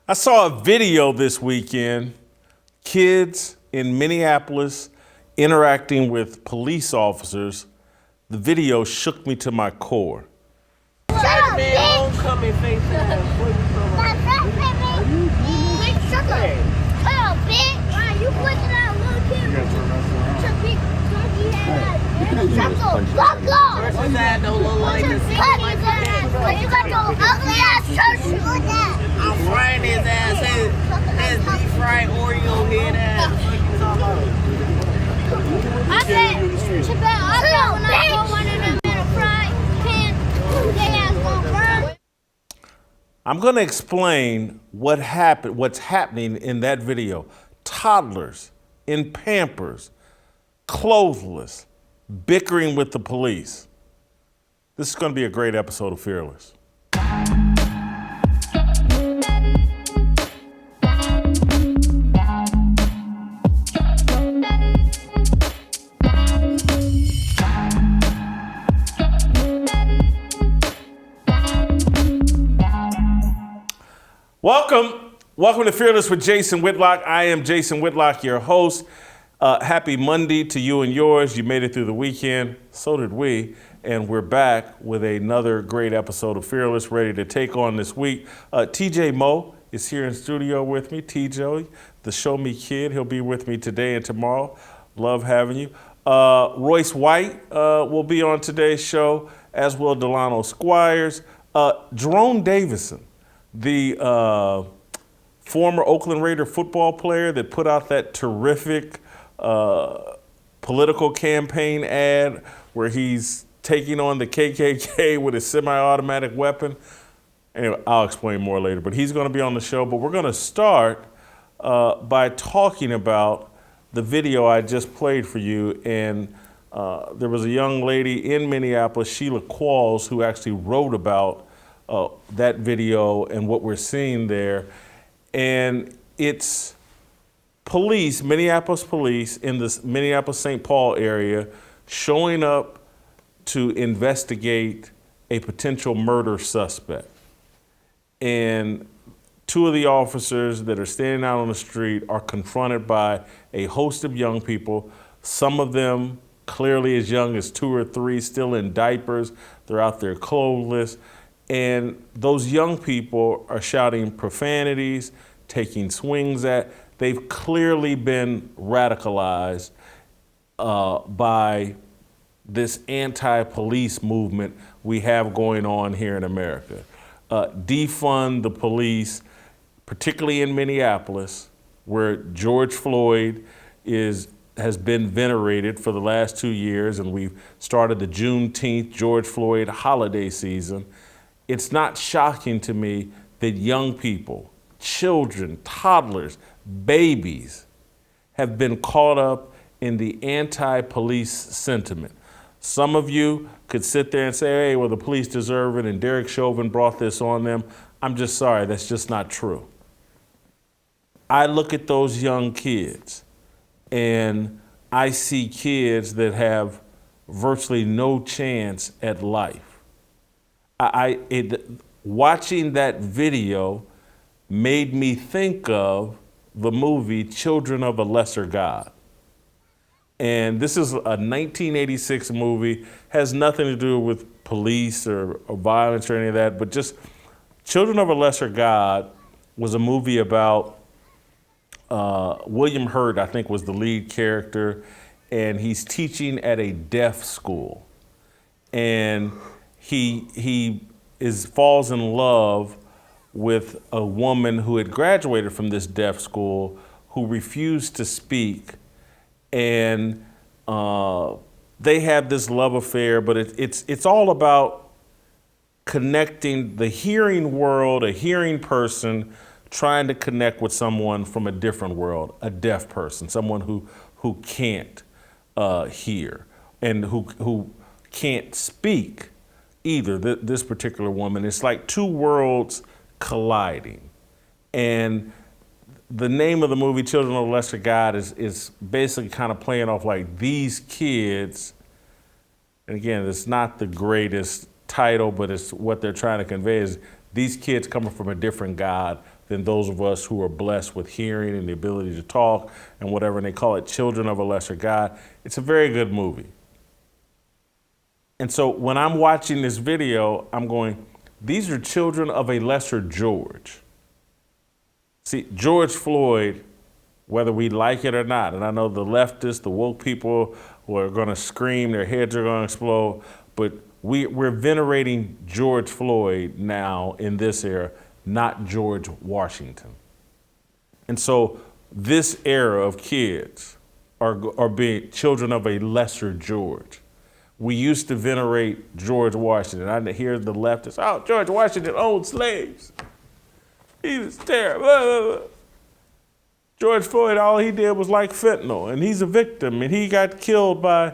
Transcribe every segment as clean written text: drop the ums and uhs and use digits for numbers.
I saw a video this weekend, kids in Minneapolis interacting with police officers. The video shook me to my core. Homecoming face ass. Shut up, bitch. Why you pushing out little kids? Shut the fuck up. Versus that don't look like this. You got those ugly ass church with that. I'm frying his ass. His deep fried Oreo head ass. I bet when I go one of them in a fry pan, they ass gonna burn. I'm going to explain what's happening in that video. Toddlers in Pampers, clothless, bickering with the police. This is going to be a great episode of Fearless. Welcome to Fearless with Jason Whitlock. I am Jason Whitlock, your host. Happy Monday to you and yours. You made it through the weekend. So did we. And we're back with another great episode of Fearless, ready to take on this week. T.J. Moe is here in studio with me. T.J., the Show Me Kid, he'll be with me today and tomorrow. Love having you. Royce White will be on today's show, as will Delano Squires. Jerone Davison, the former Oakland Raider football player that put out that terrific political campaign ad where he's taking on the KKK with a semi-automatic weapon. Anyway, I'll explain more later, but he's going to be on the show. But we're going to start by talking about the video I just played for you. And there was a young lady in Minneapolis, Sheila Qualls, who actually wrote about that video and what we're seeing there. And it's police, Minneapolis police in the Minneapolis-St. Paul area showing up to investigate a potential murder suspect. And two of the officers that are standing out on the street are confronted by a host of young people, some of them clearly as young as 2 or 3, still in diapers. They're out there clothless. And those young people are shouting profanities, taking swings at. They've clearly been radicalized by this anti-police movement we have going on here in America. Defund the police, particularly in Minneapolis, where George Floyd has been venerated for the last 2 years, and we've started the Juneteenth George Floyd holiday season. It's not shocking to me that young people, children, toddlers, babies have been caught up in the anti-police sentiment. Some of you could sit there and say, hey, well, the police deserve it and Derek Chauvin brought this on them. I'm just sorry, that's just not true. I look at those young kids and I see kids that have virtually no chance at life. Watching that video made me think of the movie Children of a Lesser God. And this is a 1986 movie, has nothing to do with police or violence or any of that, but just Children of a Lesser God was a movie about William Hurt, I think, was the lead character, and he's teaching at a deaf school. And he falls in love with a woman who had graduated from this deaf school who refused to speak. And they have this love affair, but it's all about connecting the hearing world, a hearing person trying to connect with someone from a different world, a deaf person, someone who can't hear and who can't speak either, this particular woman. It's like two worlds colliding. And the name of the movie, Children of a Lesser God, is basically kind of playing off like these kids, and again, it's not the greatest title, but it's what they're trying to convey is these kids coming from a different God than those of us who are blessed with hearing and the ability to talk and whatever, and they call it Children of a Lesser God. It's a very good movie. And so when I'm watching this video, I'm going, these are children of a lesser George. See, George Floyd, whether we like it or not, and I know the leftists, the woke people who are going to scream, their heads are going to explode, but we're venerating George Floyd now in this era, not George Washington. And so this era of kids are being children of a lesser George. We used to venerate George Washington. I hear the leftists, oh, George Washington owned slaves. He was terrible. George Floyd, all he did was like fentanyl, and he's a victim, and he got killed by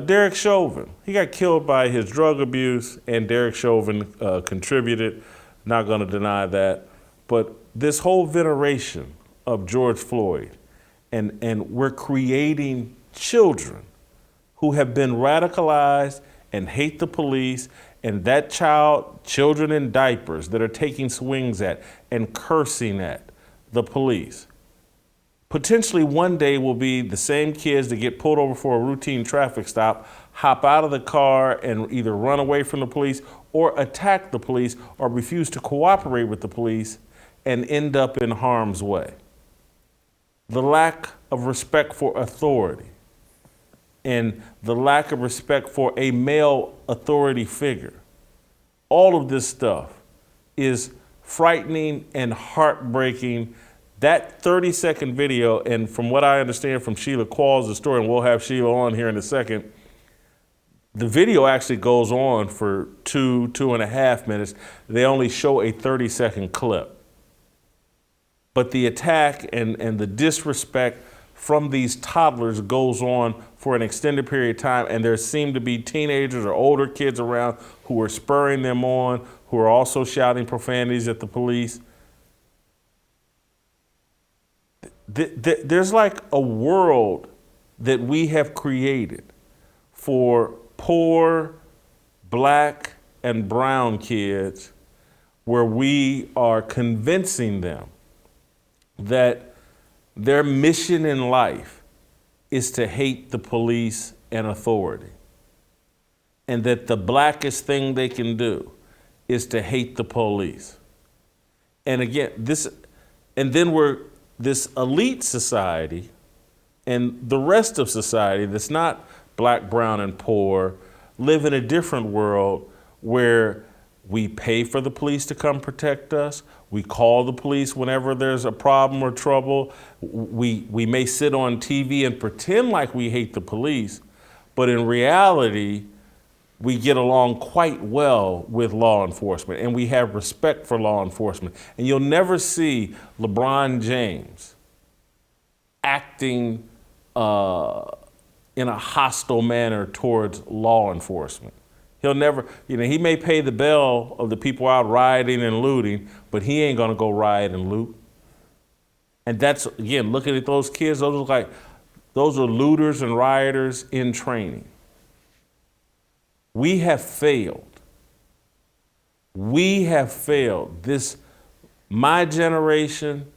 Derek Chauvin. He got killed by his drug abuse, and Derek Chauvin contributed. Not going to deny that. But this whole veneration of George Floyd, and we're creating children who have been radicalized and hate the police, and that children in diapers that are taking swings at and cursing at the police. Potentially one day will be the same kids that get pulled over for a routine traffic stop, hop out of the car and either run away from the police or attack the police or refuse to cooperate with the police and end up in harm's way. The lack of respect for authority and the lack of respect for a male authority figure. All of this stuff is frightening and heartbreaking. That 30-second video, and from what I understand from Sheila Qualls, the story, and we'll have Sheila on here in a second, the video actually goes on for 2.5 minutes. They only show a 30-second clip. But the attack and the disrespect from these toddlers goes on for an extended period of time, and there seem to be teenagers or older kids around who are spurring them on, who are also shouting profanities at the police. There's like a world that we have created for poor black and brown kids where we are convincing them that their mission in life is to hate the police and authority, and that the blackest thing they can do is to hate the police. And again, then we're this elite society and the rest of society that's not black, brown, and poor live in a different world where we pay for the police to come protect us. We call the police whenever there's a problem or trouble. We may sit on TV and pretend like we hate the police, but in reality, we get along quite well with law enforcement, and we have respect for law enforcement. And you'll never see LeBron James acting in a hostile manner towards law enforcement. He'll never, he may pay the bill of the people out rioting and looting, but he ain't gonna go riot and loot. And that's, again, looking at those kids, those are looters and rioters in training. We have failed. We have failed. My generation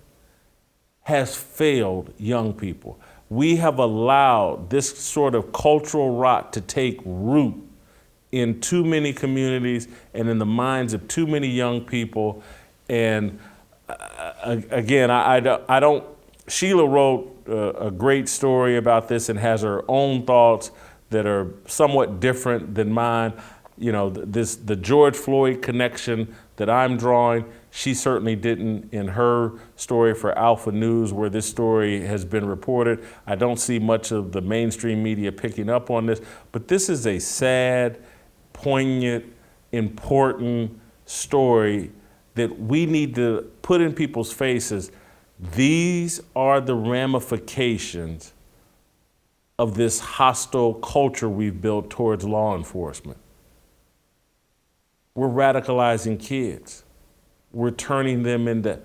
has failed young people. We have allowed this sort of cultural rot to take root in too many communities and in the minds of too many young people. And again, I don't, Sheila wrote a great story about this and has her own thoughts that are somewhat different than mine. The George Floyd connection that I'm drawing, she certainly didn't in her story for Alpha News, where this story has been reported. I don't see much of the mainstream media picking up on this, but this is a sad, poignant, important story that we need to put in people's faces. These are the ramifications of this hostile culture we've built towards law enforcement. We're radicalizing kids. We're turning them into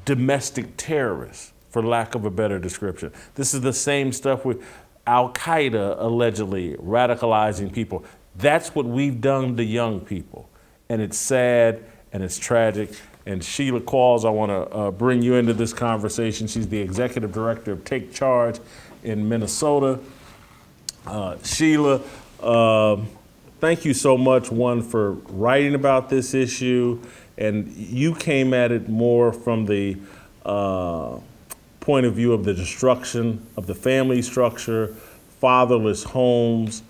domestic terrorists, for lack of a better description. This is the same stuff with Al-Qaeda allegedly radicalizing people. That's what we've done to young people. And it's sad and it's tragic. And Sheila Qualls, I want to bring you into this conversation. She's the executive director of Take Charge in Minnesota. Sheila, thank you so much, one, for writing about this issue. And you came at it more from the point of view of the destruction of the family structure, fatherless homes.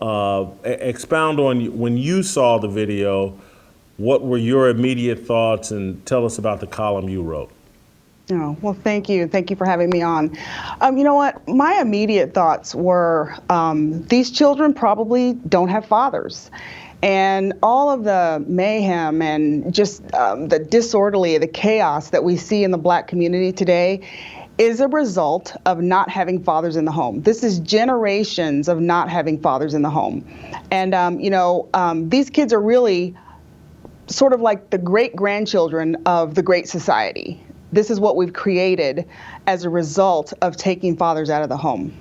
Expound on, when you saw the video, what were your immediate thoughts, and tell us about the column you wrote. Oh, well, thank you. Thank you for having me on. You know what? My immediate thoughts were these children probably don't have fathers. And all of the mayhem and just the disorderly, the chaos that we see in the Black community today is a result of not having fathers in the home. This is generations of not having fathers in the home. And, these kids are really sort of like the great-grandchildren of the Great Society. This is what we've created as a result of taking fathers out of the home.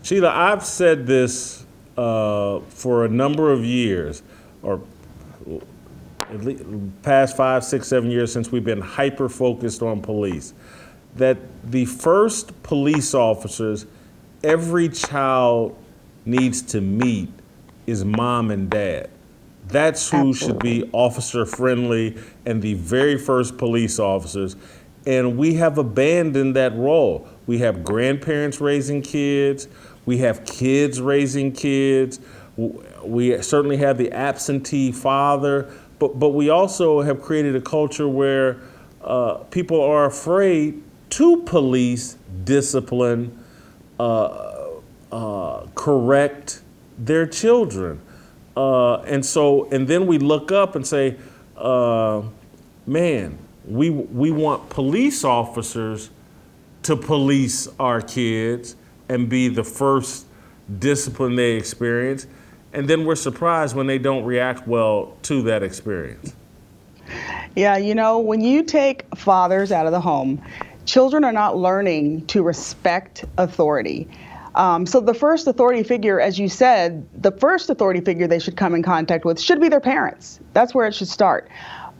Sheila, I've said this for a number of years, or at least past 5, 6, 7 years since we've been hyper-focused on police, that the first police officers every child needs to meet is mom and dad. That's who should be officer friendly and the very first police officers. And we have abandoned that role. We have grandparents raising kids. We have kids raising kids. We certainly have the absentee father, but we also have created a culture where people are afraid to police, discipline, correct their children. And then we look up and say, man, we want police officers to police our kids and be the first discipline they experience. And then we're surprised when they don't react well to that experience. Yeah, when you take fathers out of the home, children are not learning to respect authority. So the first authority figure, as you said, the first authority figure they should come in contact with should be their parents. That's where it should start.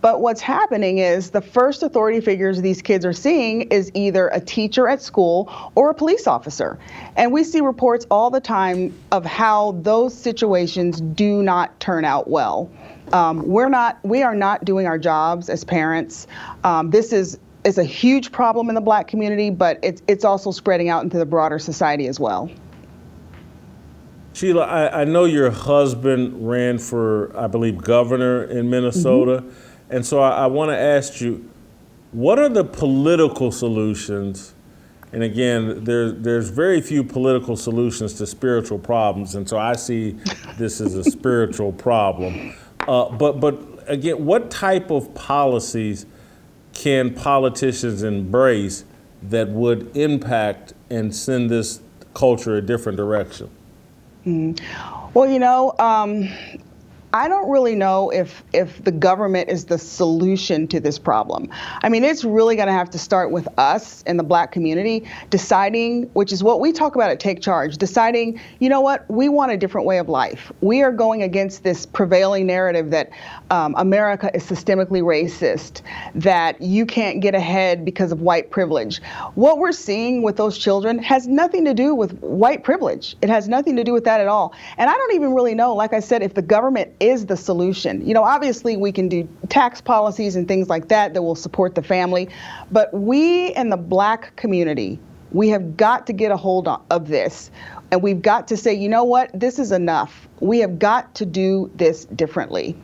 But what's happening is the first authority figures these kids are seeing is either a teacher at school or a police officer. And we see reports all the time of how those situations do not turn out well. We are not doing our jobs as parents. This is a huge problem in the Black community, but it's also spreading out into the broader society as well. Sheila, I know your husband ran for, I believe, governor in Minnesota. Mm-hmm. And so I want to ask you, what are the political solutions? And again, there's very few political solutions to spiritual problems. And so I see this as a spiritual problem. But again, what type of policies can politicians embrace that would impact and send this culture a different direction? Mm-hmm. Well, I don't really know if the government is the solution to this problem. I mean, it's really going to have to start with us in the Black community deciding, which is what we talk about at Take Charge, deciding, you know what, we want a different way of life. We are going against this prevailing narrative that America is systemically racist, that you can't get ahead because of white privilege. What we're seeing with those children has nothing to do with white privilege. It has nothing to do with that at all. And I don't even really know, like I said, if the government is the solution. Obviously we can do tax policies and things like that will support the family, but we in the Black community, we have got to get a hold of this, and we've got to say, you know what, this is enough. We have got to do this differently.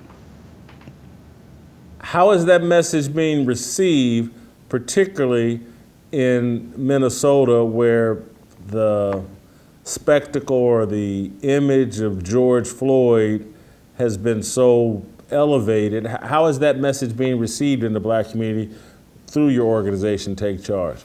How is that message being received, particularly in Minnesota, where the spectacle or the image of George Floyd has been so elevated? How is that message being received in the Black community through your organization, Take Charge?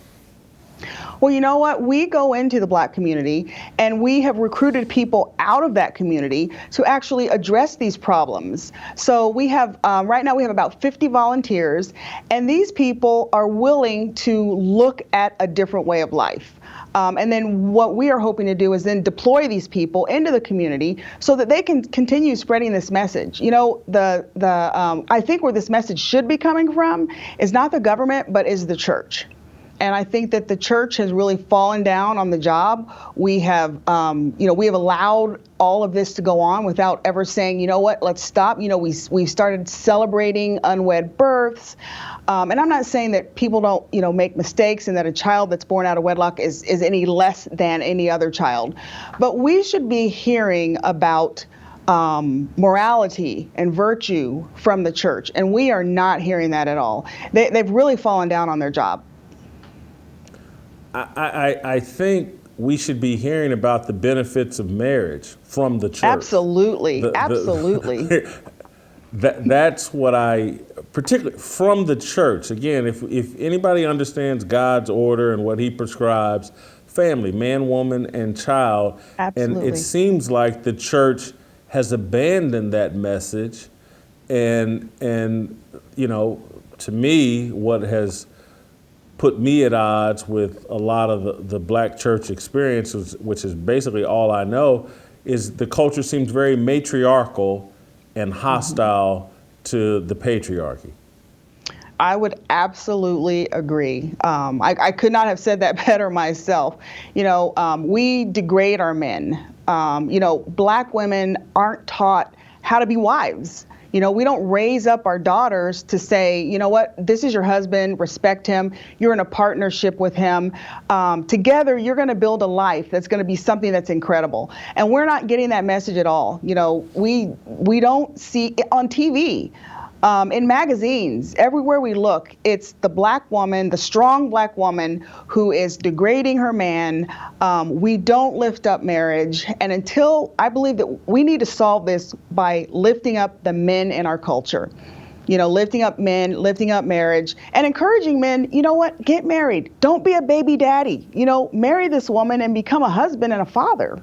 Well, you know what? We go into the Black community and we have recruited people out of that community to actually address these problems. So we have, right now we have about 50 volunteers, and these people are willing to look at a different way of life. And then what we are hoping to do is then deploy these people into the community so that they can continue spreading this message. You know, I think where this message should be coming from is not the government, but is the church. And I think that the church has really fallen down on the job. We have, we have allowed all of this to go on without ever saying, you know what, let's stop. You know, we started celebrating unwed births. And I'm not saying that people don't, make mistakes and that a child that's born out of wedlock is any less than any other child. But we should be hearing about morality and virtue from the church. And we are not hearing that at all. They've really fallen down on their job. I think we should be hearing about the benefits of marriage from the church. Absolutely, absolutely. That's what particularly from the church. Again, if anybody understands God's order and what he prescribes, family, man, woman, and child. Absolutely. And it seems like the church has abandoned that message. And to me, what has put me at odds with a lot of the black church experiences, which is basically all I know, is the culture seems very matriarchal and hostile to the patriarchy. I would absolutely agree. I could not have said that better myself. We degrade our men. Black women aren't taught how to be wives. We don't raise up our daughters to say, you know what, this is your husband, respect him, you're in a partnership with him. Together, you're going to build a life that's going to be something that's incredible. And we're not getting that message at all. We don't see it on TV. In magazines, everywhere we look, it's the black woman, the strong black woman who is degrading her man. We don't lift up marriage. And I believe that we need to solve this by lifting up the men in our culture. Lifting up men, lifting up marriage, and encouraging men, you know what, get married. Don't be a baby daddy. Marry this woman and become a husband and a father.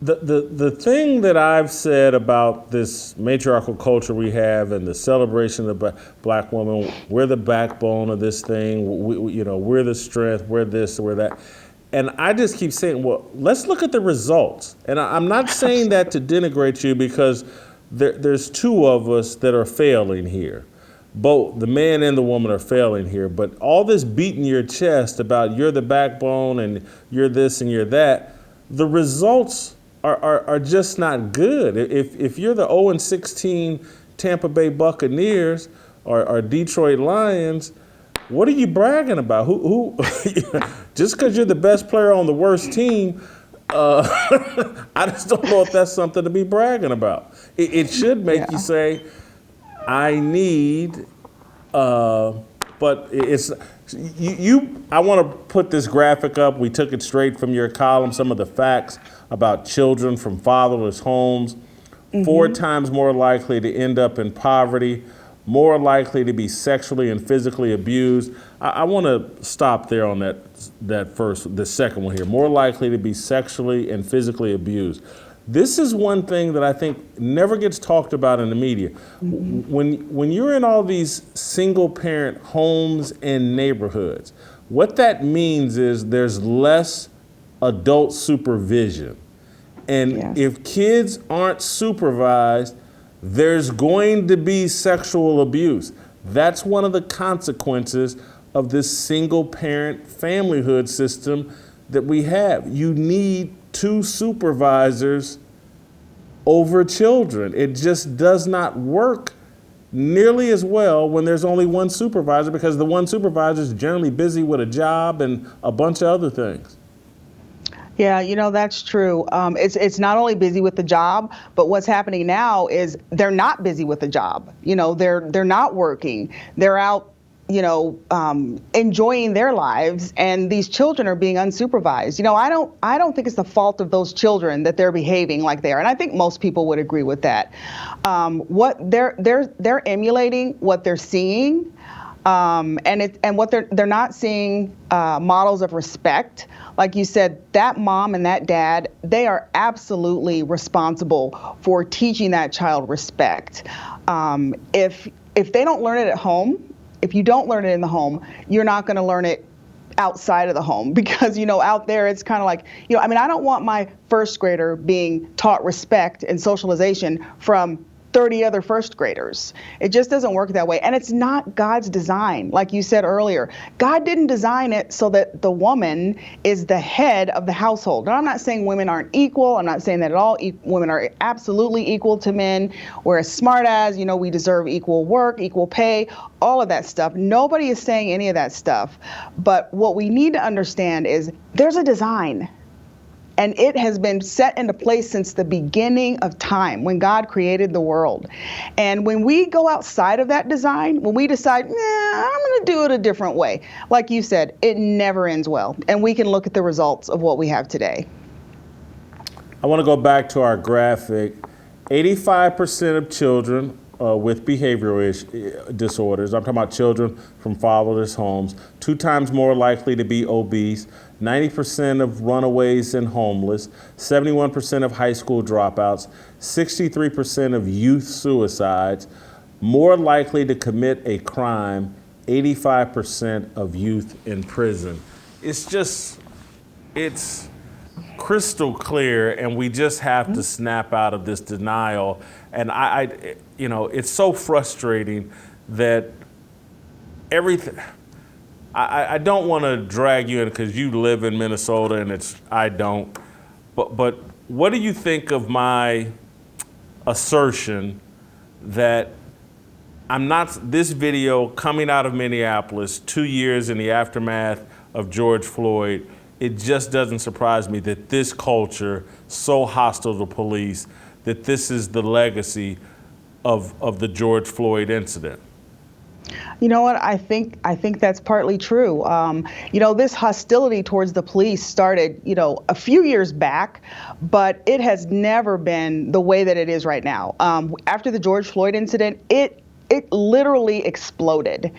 The thing that I've said about this matriarchal culture we have and the celebration of the black woman, we're the backbone of this thing, we're the strength, we're this, we're that. And I just keep saying, well, let's look at the results. And I'm not saying that to denigrate you, because there's two of us that are failing here. Both the man and the woman are failing here. But all this beating your chest about you're the backbone and you're this and you're that, the results are just not good. If you're the 0-16 Tampa Bay Buccaneers or Detroit Lions, what are you bragging about? Who just because you're the best player on the worst team, I just don't know if that's something to be bragging about. It should make you say, I need, but it's, I want to put this graphic up. We took it straight from your column, some of the facts about children from fatherless homes, 4 times more likely to end up in poverty, more likely to be sexually and physically abused. I want to stop there on the second one here. More likely to be sexually and physically abused. This is one thing that I think never gets talked about in the media. When you're in all these single parent homes and neighborhoods, what that means is there's less adult supervision. And if kids aren't supervised, there's going to be sexual abuse. That's one of the consequences of this single parent familyhood system that we have. You need 2 supervisors over children. It just does not work nearly as well when there's only 1 supervisor, because the 1 supervisor is generally busy with a job and a bunch of other things. Yeah, that's true. It's not only busy with the job, but what's happening now is they're not busy with the job. They're not working. They're out, enjoying their lives, and these children are being unsupervised. I don't think it's the fault of those children that they're behaving like they are, and I think most people would agree with that. What they're emulating what they're seeing. And what they're not seeing models of respect. Like you said, that mom and that dad, they are absolutely responsible for teaching that child respect. If they don't learn it at home, if you don't learn it in the home, you're not going to learn it outside of the home, because out there it's kind of like, I mean, I don't want my first grader being taught respect and socialization from 30 other first graders. It just doesn't work that way. And it's not God's design. Like you said earlier, God didn't design it so that the woman is the head of the household. Now, I'm not saying women aren't equal. I'm not saying that at all. Women are absolutely equal to men. We're as smart as, we deserve equal work, equal pay, all of that stuff. Nobody is saying any of that stuff. But what we need to understand is there's a design. And it has been set into place since the beginning of time, when God created the world. And when we go outside of that design, when we decide, I'm going to do it a different way, like you said, it never ends well. And we can look at the results of what we have today. I want to go back to our graphic. 85% of children with behavioral disorders, I'm talking about children from fatherless homes, 2 times more likely to be obese, 90% of runaways and homeless, 71% of high school dropouts, 63% of youth suicides, more likely to commit a crime, 85% of youth in prison. It's crystal clear, and we just have to snap out of this denial. And it's so frustrating that everything. I don't want to drag you in because you live in Minnesota and I don't. But what do you think of my assertion that this video coming out of Minneapolis 2 years in the aftermath of George Floyd, it just doesn't surprise me that this culture, so hostile to police, that this is the legacy of the George Floyd incident? You know what? I think that's partly true. This hostility towards the police started, a few years back, but it has never been the way that it is right now. After the George Floyd incident, it literally exploded.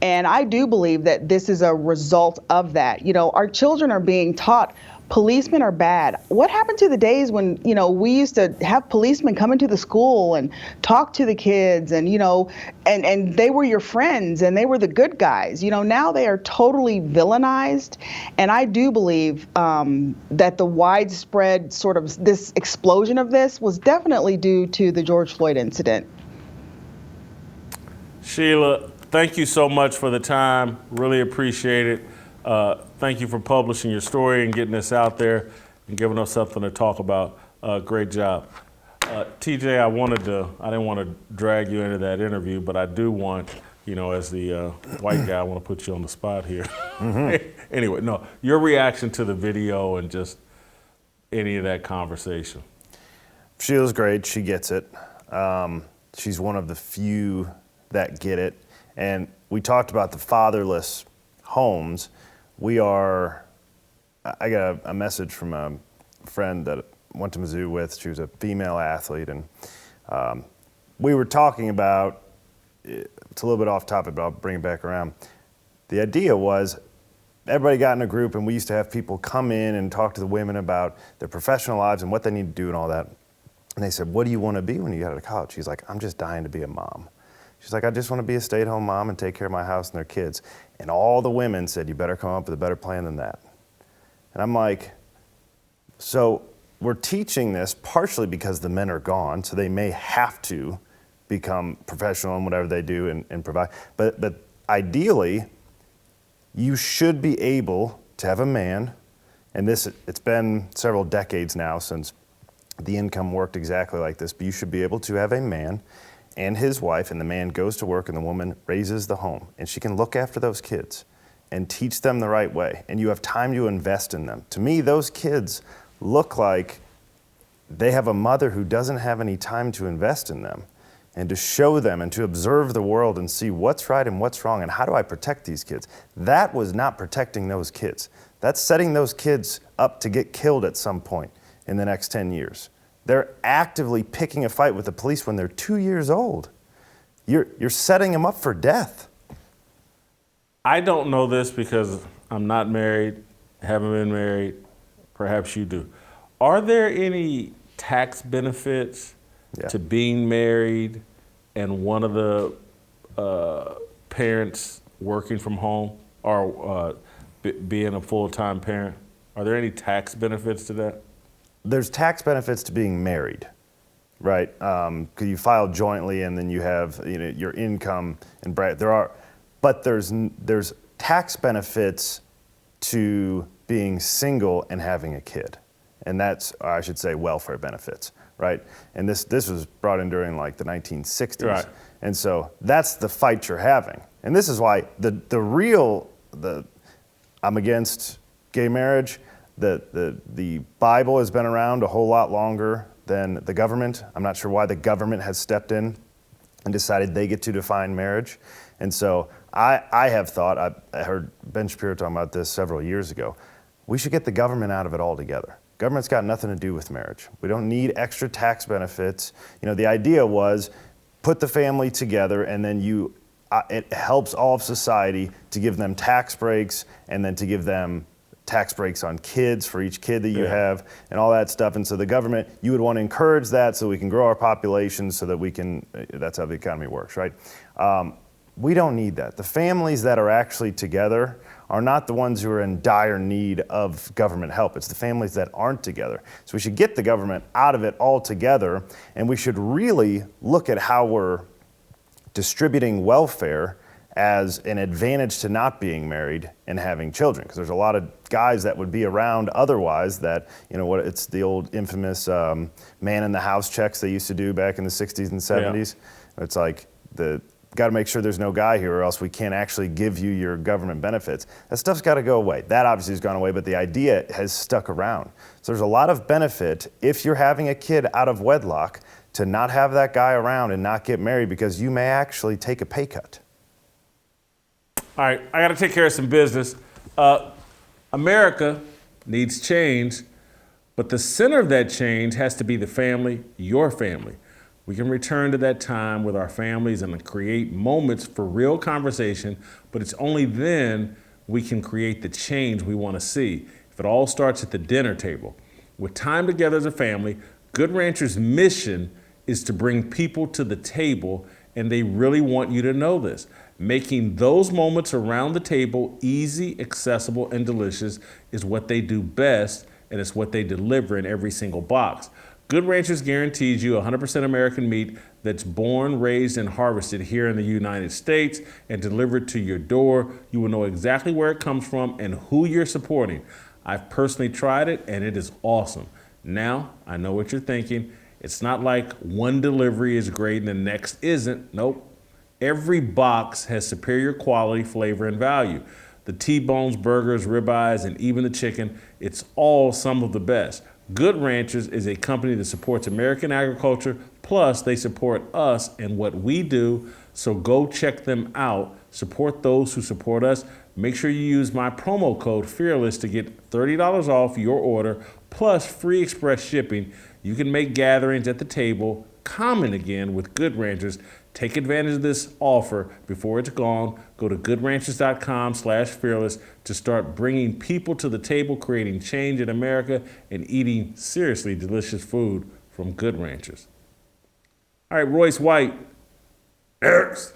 And I do believe that this is a result of that. Our children are being taught policemen are bad. What happened to the days when, we used to have policemen come into the school and talk to the kids and, and they were your friends and they were the good guys. Now they are totally villainized. And I do believe that the widespread sort of this explosion of this was definitely due to the George Floyd incident. Sheila, thank you so much for the time. Really appreciate it. Thank you for publishing your story and getting this out there and giving us something to talk about. Great job. TJ, I didn't want to drag you into that interview, but I do want, as the white guy, I want to put you on the spot here. Mm-hmm. Anyway, no, your reaction to the video and just any of that conversation. Sheila's great. She gets it. She's one of the few that get it. And we talked about the fatherless homes. I got a message from a friend that I went to Mizzou with. She was a female athlete, and we were talking about, it's a little bit off topic, but I'll bring it back around. The idea was everybody got in a group, and we used to have people come in and talk to the women about their professional lives and what they need to do and all that. And they said, what do you want to be when you get out of college? She's like, I'm just dying to be a mom. She's like, I just want to be a stay-at-home mom and take care of my house and their kids. And all the women said, you better come up with a better plan than that. And I'm like, so we're teaching this partially because the men are gone, so they may have to become professional in whatever they do and provide. But ideally, you should be able to have a man, and it's been several decades now since the income worked exactly like this, but you should be able to have a man and his wife, and the man goes to work and the woman raises the home, and she can look after those kids and teach them the right way, and you have time to invest in them. To me, those kids look like they have a mother who doesn't have any time to invest in them and to show them and to observe the world and see what's right and what's wrong and how do I protect these kids. That was not protecting those kids. That's setting those kids up to get killed at some point in the next 10 years. They're actively picking a fight with the police when they're 2 years old. You're setting them up for death. I don't know this because I'm not married, haven't been married. Perhaps you do. Are there any tax benefits to being married and one of the parents working from home, or being a full-time parent? Are there any tax benefits to that? There's tax benefits to being married, right? Because you file jointly and then you have your income and but there's tax benefits to being single and having a kid, and that's, I should say, welfare benefits, right? And this was brought in during like the 1960s, right. And so that's the fight you're having, and this is why I'm against gay marriage. The Bible has been around a whole lot longer than the government. I'm not sure why the government has stepped in and decided they get to define marriage. And so I have thought, I heard Ben Shapiro talking about this several years ago, we should get the government out of it altogether. Government's got nothing to do with marriage. We don't need extra tax benefits. The idea was put the family together and then it helps all of society to give them tax breaks and then to give them tax breaks on kids for each kid that you have and all that stuff. And so the government, you would want to encourage that so we can grow our population so that that's how the economy works, right? We don't need that. The families that are actually together are not the ones who are in dire need of government help. It's the families that aren't together. So we should get the government out of it altogether, and we should really look at how we're distributing welfare as an advantage to not being married and having children. Because there's a lot of guys that would be around otherwise that, it's the old infamous man in the house checks they used to do back in the 60s and 70s. Yeah. It's like, got to make sure there's no guy here or else we can't actually give you your government benefits. That stuff's got to go away. That obviously has gone away, but the idea has stuck around. So there's a lot of benefit if you're having a kid out of wedlock to not have that guy around and not get married because you may actually take a pay cut. All right, I got to take care of some business. America needs change, but the center of that change has to be the family, your family. We can return to that time with our families and create moments for real conversation, but it's only then we can create the change we want to see. If it all starts at the dinner table. With time together as a family, Good Ranchers' mission is to bring people to the table, and they really want you to know this. Making those moments around the table easy, accessible, and delicious is what they do best, and it's what they deliver in every single box. Good Ranchers guarantees you 100% American meat that's born, raised, and harvested here in the United States and delivered to your door. You will know exactly where it comes from and who you're supporting. I've personally tried it, and it is awesome. Now, I know what you're thinking. It's not like one delivery is great and the next isn't. Nope. Every box has superior quality, flavor, and value. The T-bones, burgers, ribeyes, and even the chicken, it's all some of the best. Good Ranchers is a company that supports American agriculture, plus they support us and what we do, so go check them out. Support those who support us. Make sure you use my promo code FEARLESS to get $30 off your order, plus free express shipping. You can make gatherings at the table common again with Good Ranchers. Take advantage of this offer before it's gone. Go to goodranchers.com/fearless to start bringing people to the table, creating change in America, and eating seriously delicious food from Good Ranchers. All right, Royce White. Next.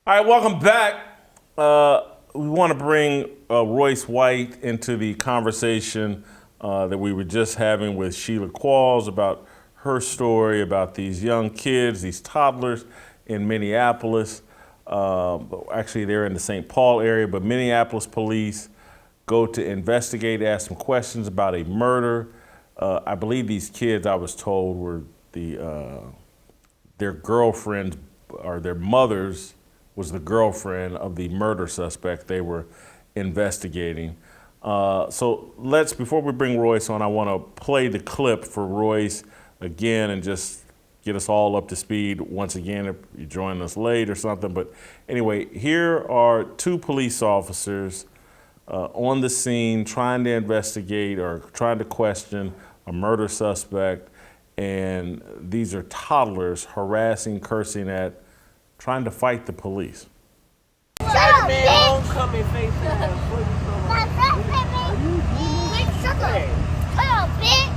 All right, welcome back. We want to bring Royce White into the conversation that we were just having with Sheila Qualls about her story about these young kids, these toddlers in Minneapolis. Actually, they're in the St. Paul area, but Minneapolis police go to investigate, ask some questions about a murder. I believe these kids, I was told, were their girlfriends or their mothers was the girlfriend of the murder suspect they were investigating. So before we bring Royce on, I want to play the clip for Royce again and just get us all up to speed once again if you join us late or something. But anyway, here are two police officers on the scene trying to investigate or trying to question a murder suspect. And these are toddlers harassing, cursing at, trying to fight the police. Shut up, bitch! Homecoming face ass. Shut up, bitch!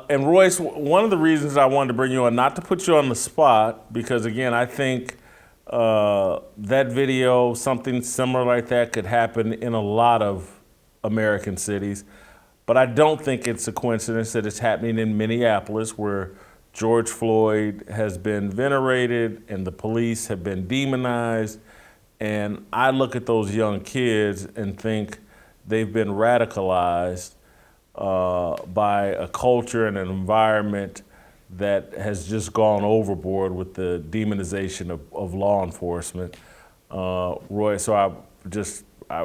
And Royce, one of the reasons I wanted to bring you on, not to put you on the spot, because again, I think that video, something similar like that could happen in a lot of American cities. But I don't think it's a coincidence that it's happening in Minneapolis, where George Floyd has been venerated and the police have been demonized. And I look at those young kids and think they've been radicalized by a culture and an environment that has just gone overboard with the demonization of law enforcement. Roy, so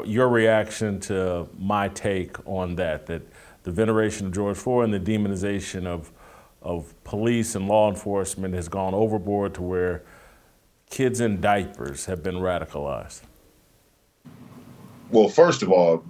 your reaction to my take on that the veneration of George Floyd and the demonization of police and law enforcement has gone overboard to where kids in diapers have been radicalized. Well, first of all,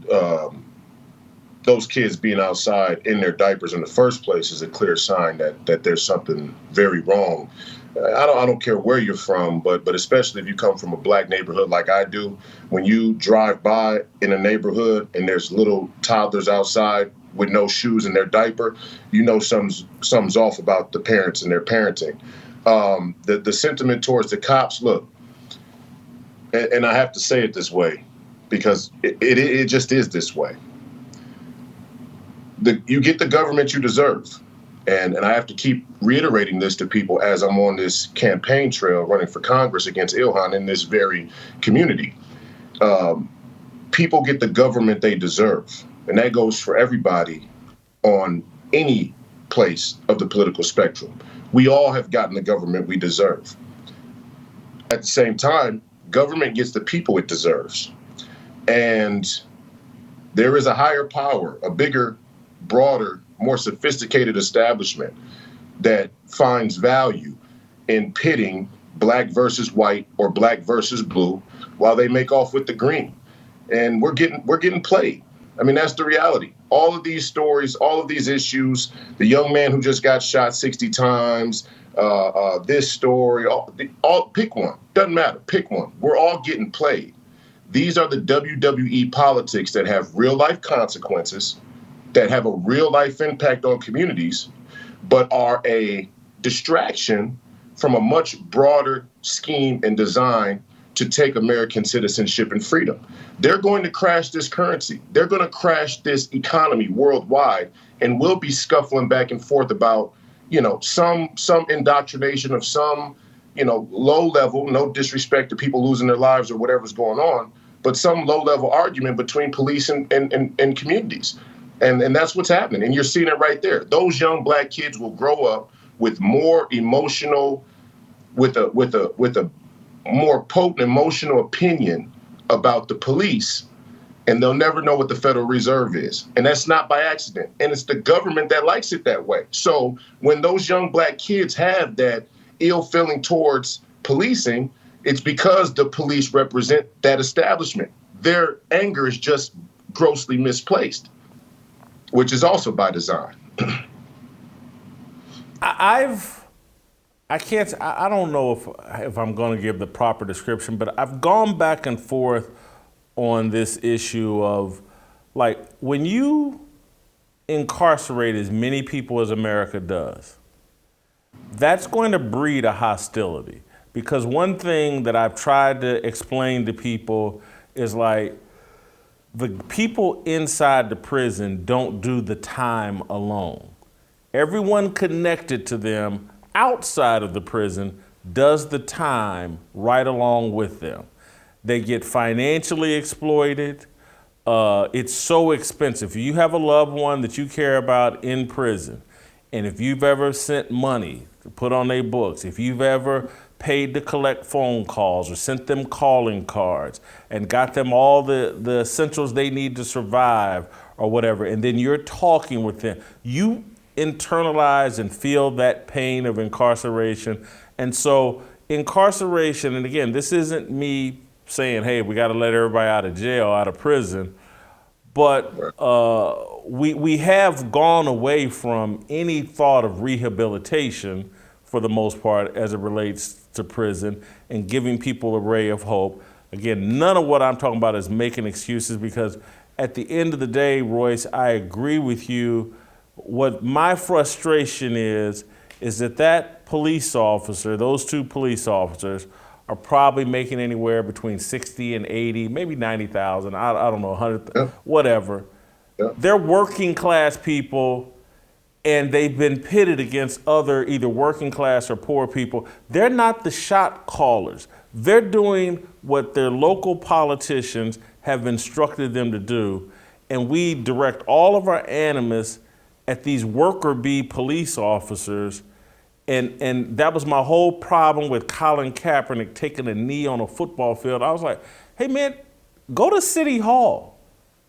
those kids being outside in their diapers in the first place is a clear sign that there's something very wrong. I don't care where you're from, but especially if you come from a black neighborhood like I do, when you drive by in a neighborhood and there's little toddlers outside with no shoes in their diaper, you know something's off about the parents and their parenting. The sentiment towards the cops, look, and I have to say it this way because it just is this way. You get the government you deserve. And I have to keep reiterating this to people as I'm on this campaign trail running for Congress against Ilhan in this very community. People get the government they deserve. And that goes for everybody on any place of the political spectrum. We all have gotten the government we deserve. At the same time, government gets the people it deserves. And there is a higher power, a bigger, broader, more sophisticated establishment that finds value in pitting black versus white or black versus blue while they make off with the green. And we're getting played. I mean, that's the reality. All of these stories, all of these issues, the young man who just got shot 60 times, this story, all pick one. Doesn't matter. Pick one. We're all getting played. These are the WWE politics that have real life consequences, that have a real life impact on communities, but are a distraction from a much broader scheme and design to take American citizenship and freedom. They're going to crash this currency. They're going to crash this economy worldwide, and we'll be scuffling back and forth about, some indoctrination of some, low level, no disrespect to people losing their lives or whatever's going on, but some low level argument between police and communities. And that's what's happening. And you're seeing it right there. Those young black kids will grow up with more emotional, with a more potent emotional opinion about the police, and they'll never know what the Federal Reserve is. And that's not by accident. And it's the government that likes it that way. So when those young black kids have that ill feeling towards policing, it's because the police represent that establishment. Their anger is just grossly misplaced, which is also by design. I don't know if I'm going to give the proper description, but I've gone back and forth on this issue of, like, when you incarcerate as many people as America does, that's going to breed a hostility. Because one thing that I've tried to explain to people is, like, the people inside the prison don't do the time alone. Everyone connected to them outside of the prison does the time right along with them. They get financially exploited. It's so expensive. If you have a loved one that you care about in prison, and if you've ever sent money to put on their books, if you've ever paid to collect phone calls or sent them calling cards and got them all the essentials they need to survive or whatever, and then you're talking with them, you internalize and feel that pain of incarceration. And so incarceration, and again, this isn't me saying, hey, we got to let everybody out of jail, out of prison, but we have gone away from any thought of rehabilitation for the most part as it relates to prison and giving people a ray of hope. Again, none of what I'm talking about is making excuses, because at the end of the day, Royce, I agree with you what my frustration is that police officer, those two police officers, are probably making anywhere between 60 and 80, maybe 90,000. I don't know, 100, whatever. Yeah. They're working class people, and they've been pitted against other either working class or poor people. They're not the shot callers. They're doing what their local politicians have instructed them to do, and we direct all of our animus at these worker bee police officers. And that was my whole problem with Colin Kaepernick taking a knee on a football field. I was like, hey man, go to City Hall.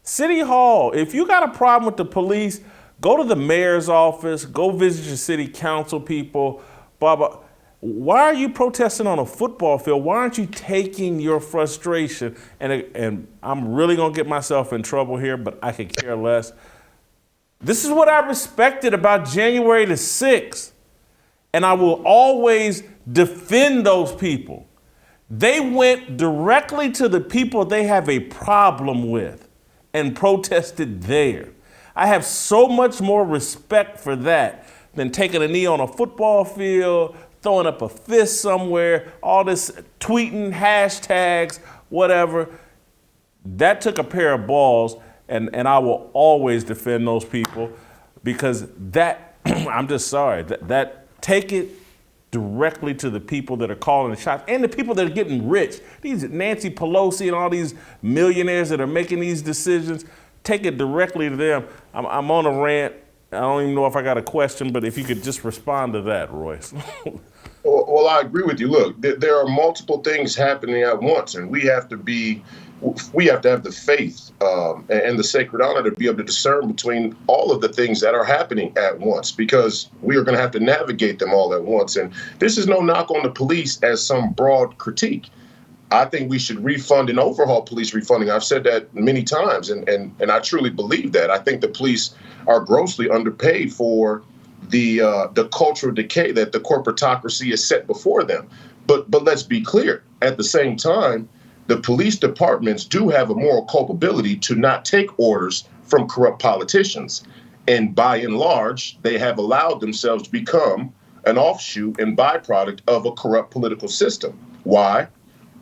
City Hall, if you got a problem with the police, go to the mayor's office, go visit your city council people, blah, blah. Why are you protesting on a football field? Why aren't you taking your frustration? And I'm really gonna get myself in trouble here, but I could care less. This is what I respected about January the 6th. And I will always defend those people. They went directly to the people they have a problem with and protested there. I have so much more respect for that than taking a knee on a football field, throwing up a fist somewhere, all this tweeting, hashtags, whatever. That took a pair of balls, and I will always defend those people because that, I'm just sorry, that take it directly to the people that are calling the shots and the people that are getting rich. These Nancy Pelosi and all these millionaires that are making these decisions, take it directly to them. I'm on a rant. I don't even know if I got a question, but if you could just respond to that, Royce. Well, I agree with you. Look, there are multiple things happening at once, and we have to have the faith and the sacred honor to be able to discern between all of the things that are happening at once, because we are going to have to navigate them all at once. And this is no knock on the police as some broad critique. I think we should refund and overhaul police refunding. I've said that many times, and I truly believe that. I think the police are grossly underpaid for the cultural decay that the corporatocracy has set before them. But let's be clear. At the same time, the police departments do have a moral culpability to not take orders from corrupt politicians. And by and large, they have allowed themselves to become an offshoot and byproduct of a corrupt political system. Why?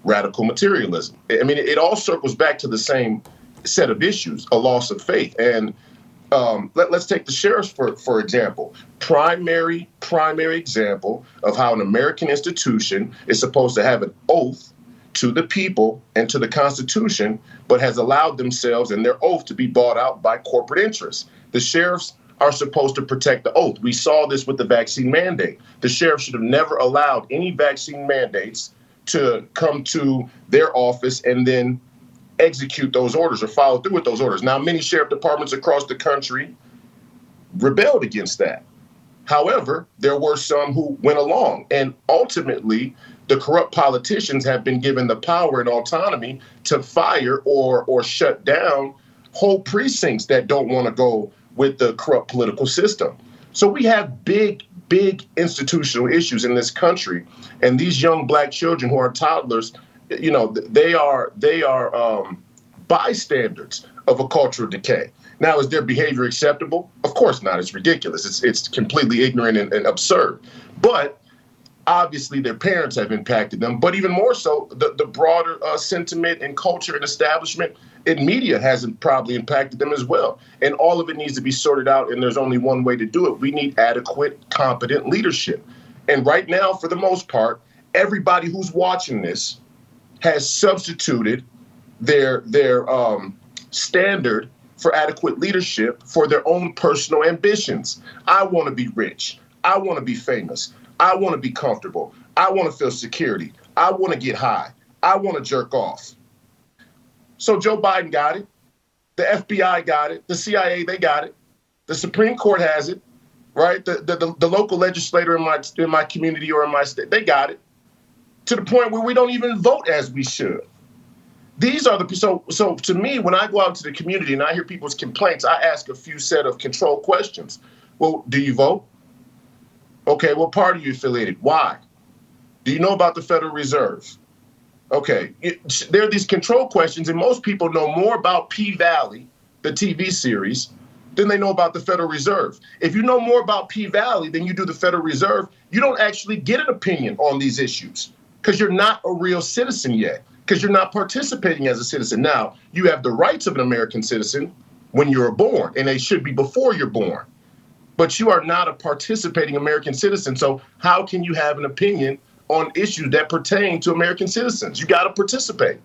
Radical materialism. I mean, it all circles back to the same set of issues, a loss of faith. And let's take the sheriffs, for example. Primary example of how an American institution is supposed to have an oath to the people and to the Constitution, but has allowed themselves and their oath to be bought out by corporate interests. The sheriffs are supposed to protect the oath. We saw this with the vaccine mandate. The sheriff should have never allowed any vaccine mandates to come to their office and then execute those orders or follow through with those orders. Now, many sheriff departments across the country rebelled against that. However, there were some who went along, and ultimately, the corrupt politicians have been given the power and autonomy to fire or shut down whole precincts that don't want to go with the corrupt political system. So we have big institutional issues in this country, and these young black children who are toddlers, you know, they are bystanders of a cultural decay. Now, is their behavior acceptable? Of course not. It's ridiculous. It's completely ignorant and absurd. But obviously, their parents have impacted them. But even more so, the broader sentiment and culture and establishment and media hasn't probably impacted them as well. And all of it needs to be sorted out. And there's only one way to do it. We need adequate, competent leadership. And right now, for the most part, everybody who's watching this has substituted their standard for adequate leadership for their own personal ambitions. I want to be rich. I want to be famous. I want to be comfortable. I want to feel security. I want to get high. I want to jerk off. So Joe Biden got it. The FBI got it. The CIA, they got it. The Supreme Court has it, right? The local legislator in my community or in my state, they got it. To the point where we don't even vote as we should. These are so to me, when I go out to the community and I hear people's complaints, I ask a few set of control questions. Well, do you vote? Okay, what party are you affiliated? Why? Do you know about the Federal Reserve? Okay, there are these control questions, and most people know more about P-Valley, the TV series, than they know about the Federal Reserve. If you know more about P-Valley than you do the Federal Reserve, you don't actually get an opinion on these issues because you're not a real citizen yet, because you're not participating as a citizen. Now, you have the rights of an American citizen when you're born, and they should be before you're born. But you are not a participating American citizen, so how can you have an opinion on issues that pertain to American citizens? You got to participate.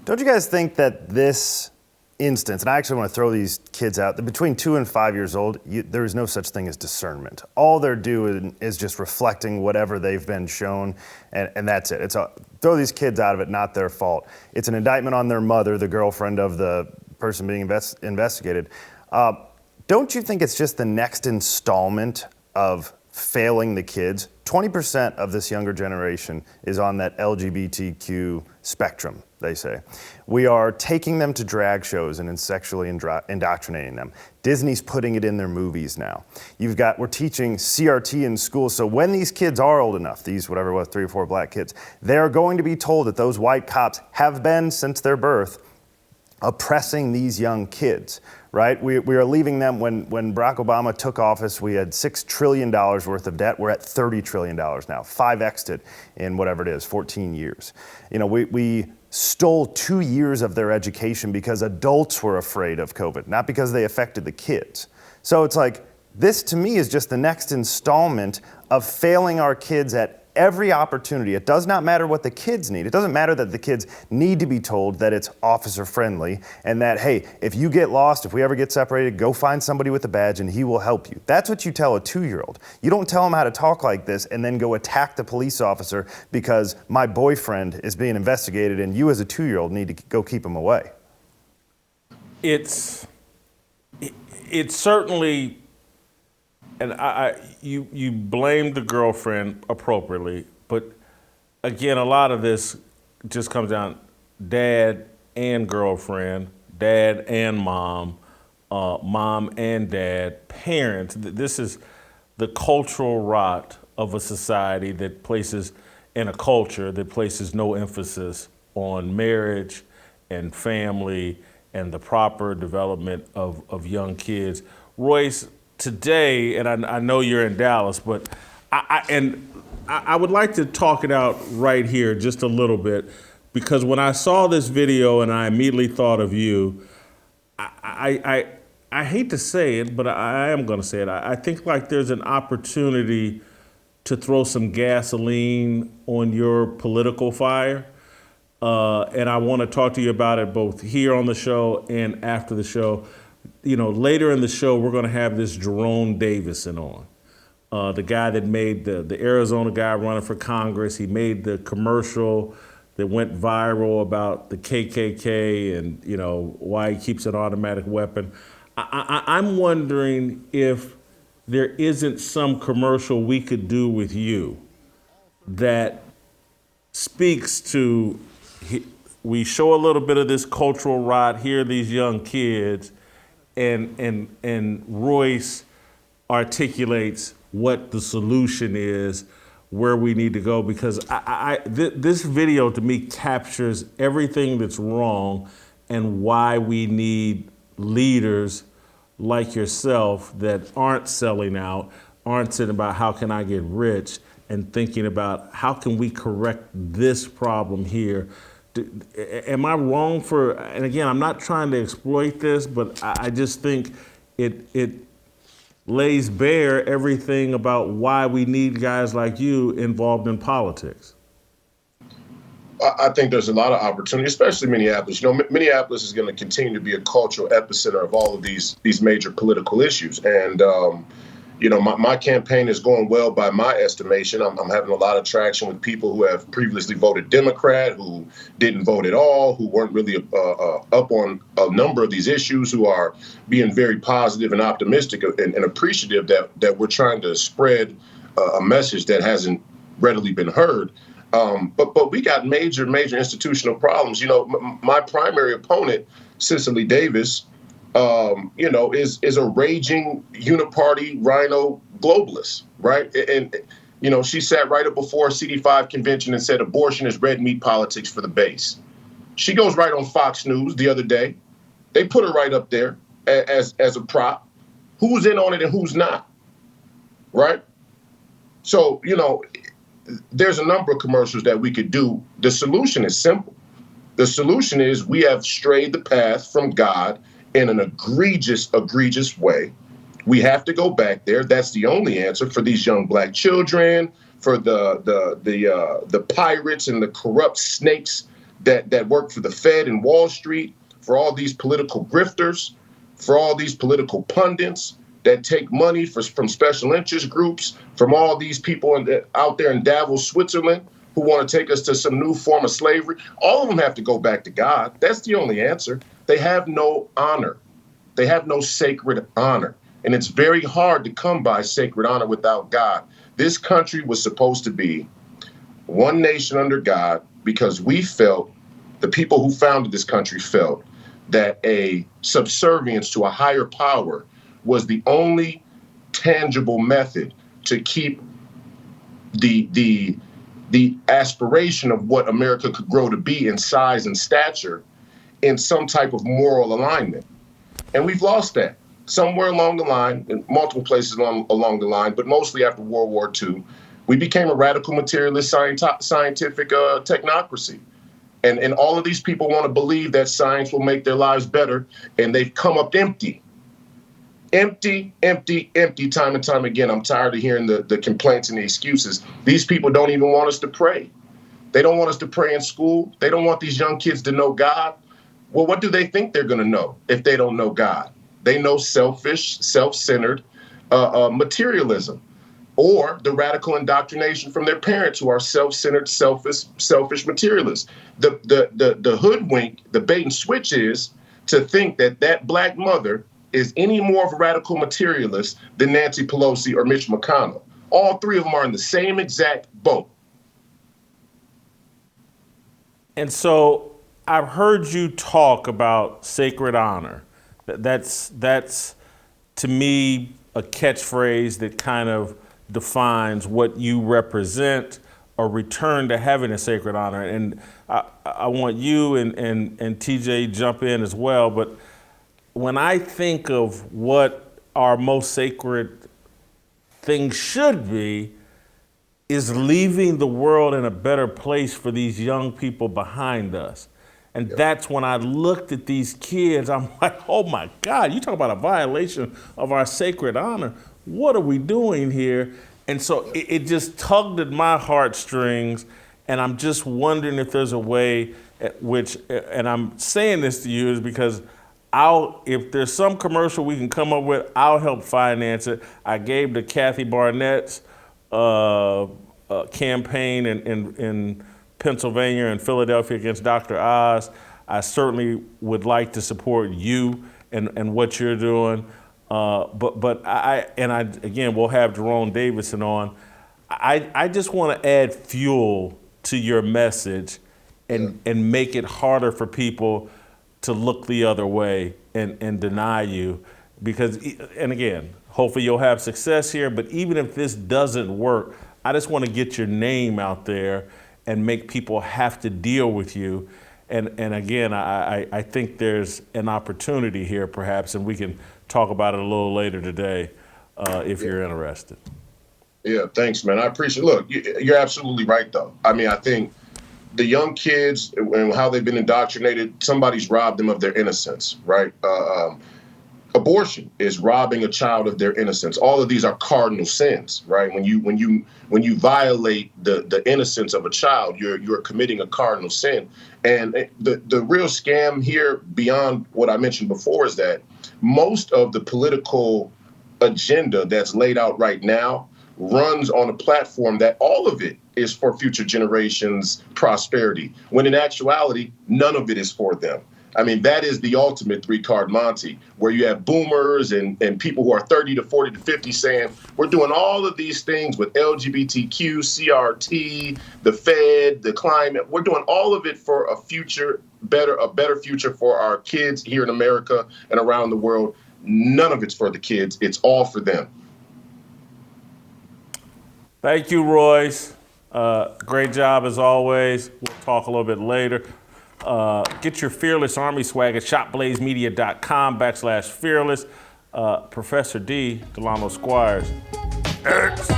Don't you guys think that this instance, and I actually want to throw these kids out, between 2 and 5 years old, there is no such thing as discernment. All they're doing is just reflecting whatever they've been shown, and that's it. Throw these kids out of it, not their fault. It's an indictment on their mother, the girlfriend of the person being investigated. Don't you think it's just the next installment of failing the kids? 20% of this younger generation is on that LGBTQ spectrum, they say. We are taking them to drag shows and sexually indoctrinating them. Disney's putting it in their movies now. We're teaching CRT in school, so when these kids are old enough, these whatever it was, 3 or 4 black kids, they're going to be told that those white cops have been, since their birth, oppressing these young kids, right? We are leaving them, when Barack Obama took office, we had $6 trillion worth of debt. We're at $30 trillion now, 5x'd it in whatever it is, 14 years. You know, we stole 2 years of their education because adults were afraid of COVID, not because they affected the kids. So it's like, this to me is just the next installment of failing our kids at every opportunity. It does not matter what the kids need. It doesn't matter that the kids need to be told that it's officer friendly and that, hey, if you get lost, if we ever get separated, go find somebody with a badge and he will help you. That's what you tell a 2-year-old. You don't tell them how to talk like this and then go attack the police officer because my boyfriend is being investigated and you as a 2-year-old need to go keep him away. It's certainly, and you blame the girlfriend appropriately, but again, a lot of this just comes down dad and girlfriend, dad and mom, mom and dad, parents. This is the cultural rot of a society that places, in a culture that places no emphasis on marriage and family and the proper development of young kids. Royce, today, and I know you're in Dallas, but I would like to talk it out right here just a little bit, because when I saw this video and I immediately thought of you, I hate to say it, but I am going to say it. I think like there's an opportunity to throw some gasoline on your political fire. And I want to talk to you about it both here on the show and after the show. You know, later in the show, we're going to have this Jerone Davison on, the guy that made the Arizona guy running for Congress. He made the commercial that went viral about the KKK and, you know, why he keeps an automatic weapon. I'm wondering if there isn't some commercial we could do with you that speaks to, we show a little bit of this cultural rot, here are these young kids, and Royce articulates what the solution is, where we need to go, because this video to me captures everything that's wrong and why we need leaders like yourself that aren't selling out, aren't sitting about how can I get rich, and thinking about how can we correct this problem here. Am I wrong for, and again, I'm not trying to exploit this, but I just think it lays bare everything about why we need guys like you involved in politics. I think there's a lot of opportunity, especially Minneapolis. You know, Minneapolis is going to continue to be a cultural epicenter of all of these major political issues. And, you know, my campaign is going well by my estimation. I'm having a lot of traction with people who have previously voted Democrat, who didn't vote at all, who weren't really up on a number of these issues, who are being very positive and optimistic and appreciative that we're trying to spread a message that hasn't readily been heard. But we got major institutional problems. You know, my primary opponent, Cicely Davis, you know, is a raging uniparty rhino globalist, right? And, you know, she sat right up before a CD5 convention and said abortion is red meat politics for the base. She goes right on Fox News the other day They put her right up there as a prop. Who's in on it and who's not, right? So, there's a number of commercials that we could do. The solution is simple. The solution is we have strayed the path from God in an egregious way. We have to go back there. That's the only answer for these young black children, for the pirates and the corrupt snakes that work for the Fed and Wall Street, for all these political grifters, for all these political pundits that take money from special interest groups, from all these people out there in Davos, Switzerland, who want to take us to some new form of slavery. All of them have to go back to God. That's the only answer. They have no honor. They have no sacred honor. And it's very hard to come by sacred honor without God. This country was supposed to be one nation under God because the people who founded this country felt that a subservience to a higher power was the only tangible method to keep the aspiration of what America could grow to be in size and stature in some type of moral alignment. And we've lost that somewhere along the line, in multiple places along the line, but mostly after World War II. We became a radical materialist scientific technocracy. And all of these people want to believe that science will make their lives better, and they've come up empty. Empty, empty, empty, time and time again. I'm tired of hearing the complaints and the excuses. These people don't even want us to pray. They don't want us to pray in school. They don't want these young kids to know God. Well, what do they think they're going to know if they don't know God? They know selfish, self-centered materialism, or the radical indoctrination from their parents who are self-centered, selfish materialists. The hoodwink, the bait and switch is to think that black mother is any more of a radical materialist than Nancy Pelosi or Mitch McConnell. All three of them are in the same exact boat. And so I've heard you talk about sacred honor. That's to me a catchphrase that kind of defines what you represent, or return to having a sacred honor. And I want you and TJ jump in as well, but when I think of what our most sacred thing should be, is leaving the world in a better place for these young people behind us. And that's when I looked at these kids, I'm like, oh my God, you talk about a violation of our sacred honor. What are we doing here? And so it just tugged at my heartstrings, and I'm just wondering if there's a way at which, and I'm saying this to you is because if there's some commercial we can come up with, I'll help finance it. I gave to Kathy Barnett's campaign in Pennsylvania and Philadelphia against Dr. Oz. I certainly would like to support you and what you're doing. But again, we'll have Jerone Davison on. I just want to add fuel to your message and make it harder for people to look the other way and deny you. Because, and again, hopefully you'll have success here, but even if this doesn't work, I just want to get your name out there and make people have to deal with you. And again, I think there's an opportunity here perhaps, and we can talk about it a little later today if you're interested. Yeah, thanks, man. I appreciate it. Look, you're absolutely right, though. I mean, I think the young kids and how they've been indoctrinated, somebody's robbed them of their innocence, right? Abortion is robbing a child of their innocence. All of these are cardinal sins, right? When you violate the innocence of a child, you're committing a cardinal sin. And the real scam here, beyond what I mentioned before, is that most of the political agenda that's laid out right now runs on a platform that all of it is for future generations' prosperity, when in actuality, none of it is for them. I mean, that is the ultimate three-card Monte, where you have boomers and people who are 30 to 40 to 50 saying, we're doing all of these things with LGBTQ, CRT, the Fed, the climate. We're doing all of it for a better future for our kids here in America and around the world. None of it's for the kids. It's all for them. Thank you, Royce. Great job as always. We'll talk a little bit later. Get your Fearless Army swag at shopblazemedia.com/fearless. Professor D, Delano Squires. X.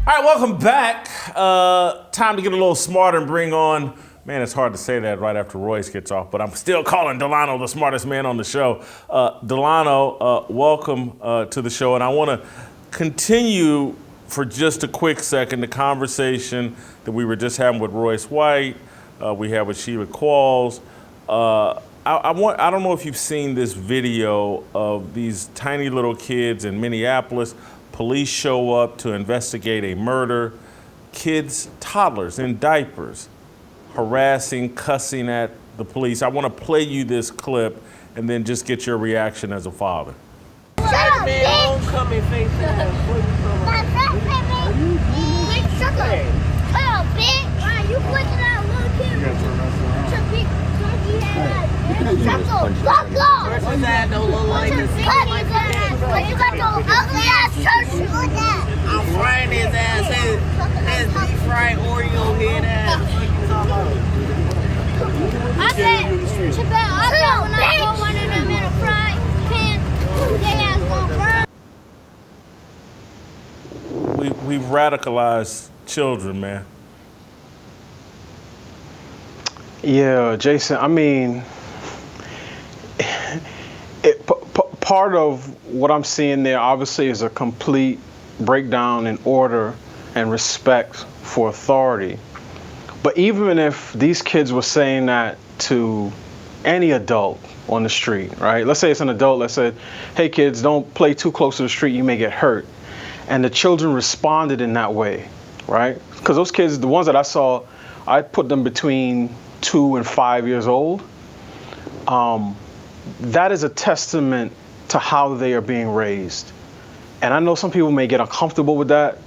All right, welcome back. Time to get a little smarter and bring on, man, it's hard to say that right after Royce gets off, but I'm still calling Delano the smartest man on the show. Delano, welcome to the show. And I want to continue for just a quick second the conversation that we were just having with Royce White, we had with Sheila Qualls. I don't know if you've seen this video of these tiny little kids in Minneapolis. Police show up to investigate a murder. Kids, toddlers in diapers, harassing, cussing at the police. I want to play you this clip and then just get your reaction as a father. Shut up, bitch! Homecoming face ass. Shut up, bitch! Why you pushing that little kid? Shut the fuck up! Versus that don't look like this. But you got those ugly ass church shoes. I'm frying his ass. His deep fried Oreo head ass. I bet when I throw one of them in a fry pan, they ass gonna burn. We've radicalized children, man. Yeah, Jason, I mean, part of what I'm seeing there obviously is a complete breakdown in order and respect for authority. But even if these kids were saying that to any adult on the street, right? Let's say it's an adult that said, hey kids, don't play too close to the street, you may get hurt. And the children responded in that way, right? Because those kids, the ones that I saw, I put them between 2 and 5 years old. That is a testament to how they are being raised. And I know some people may get uncomfortable with that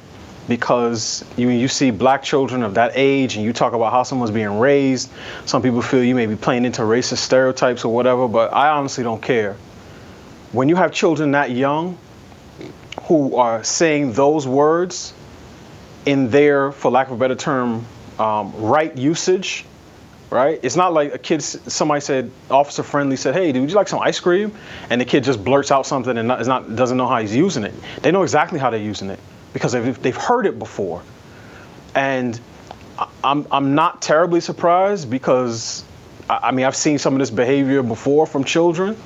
because you see black children of that age and you talk about how someone's being raised. Some people feel you may be playing into racist stereotypes or whatever, but I honestly don't care. When you have children that young who are saying those words in their, for lack of a better term, right usage, right? It's not like a kid, somebody said, officer friendly said, hey, dude, would you like some ice cream? And the kid just blurts out something and doesn't know how he's using it. They know exactly how they're using it because they've heard it before. And I'm not terribly surprised because, I mean, I've seen some of this behavior before from children.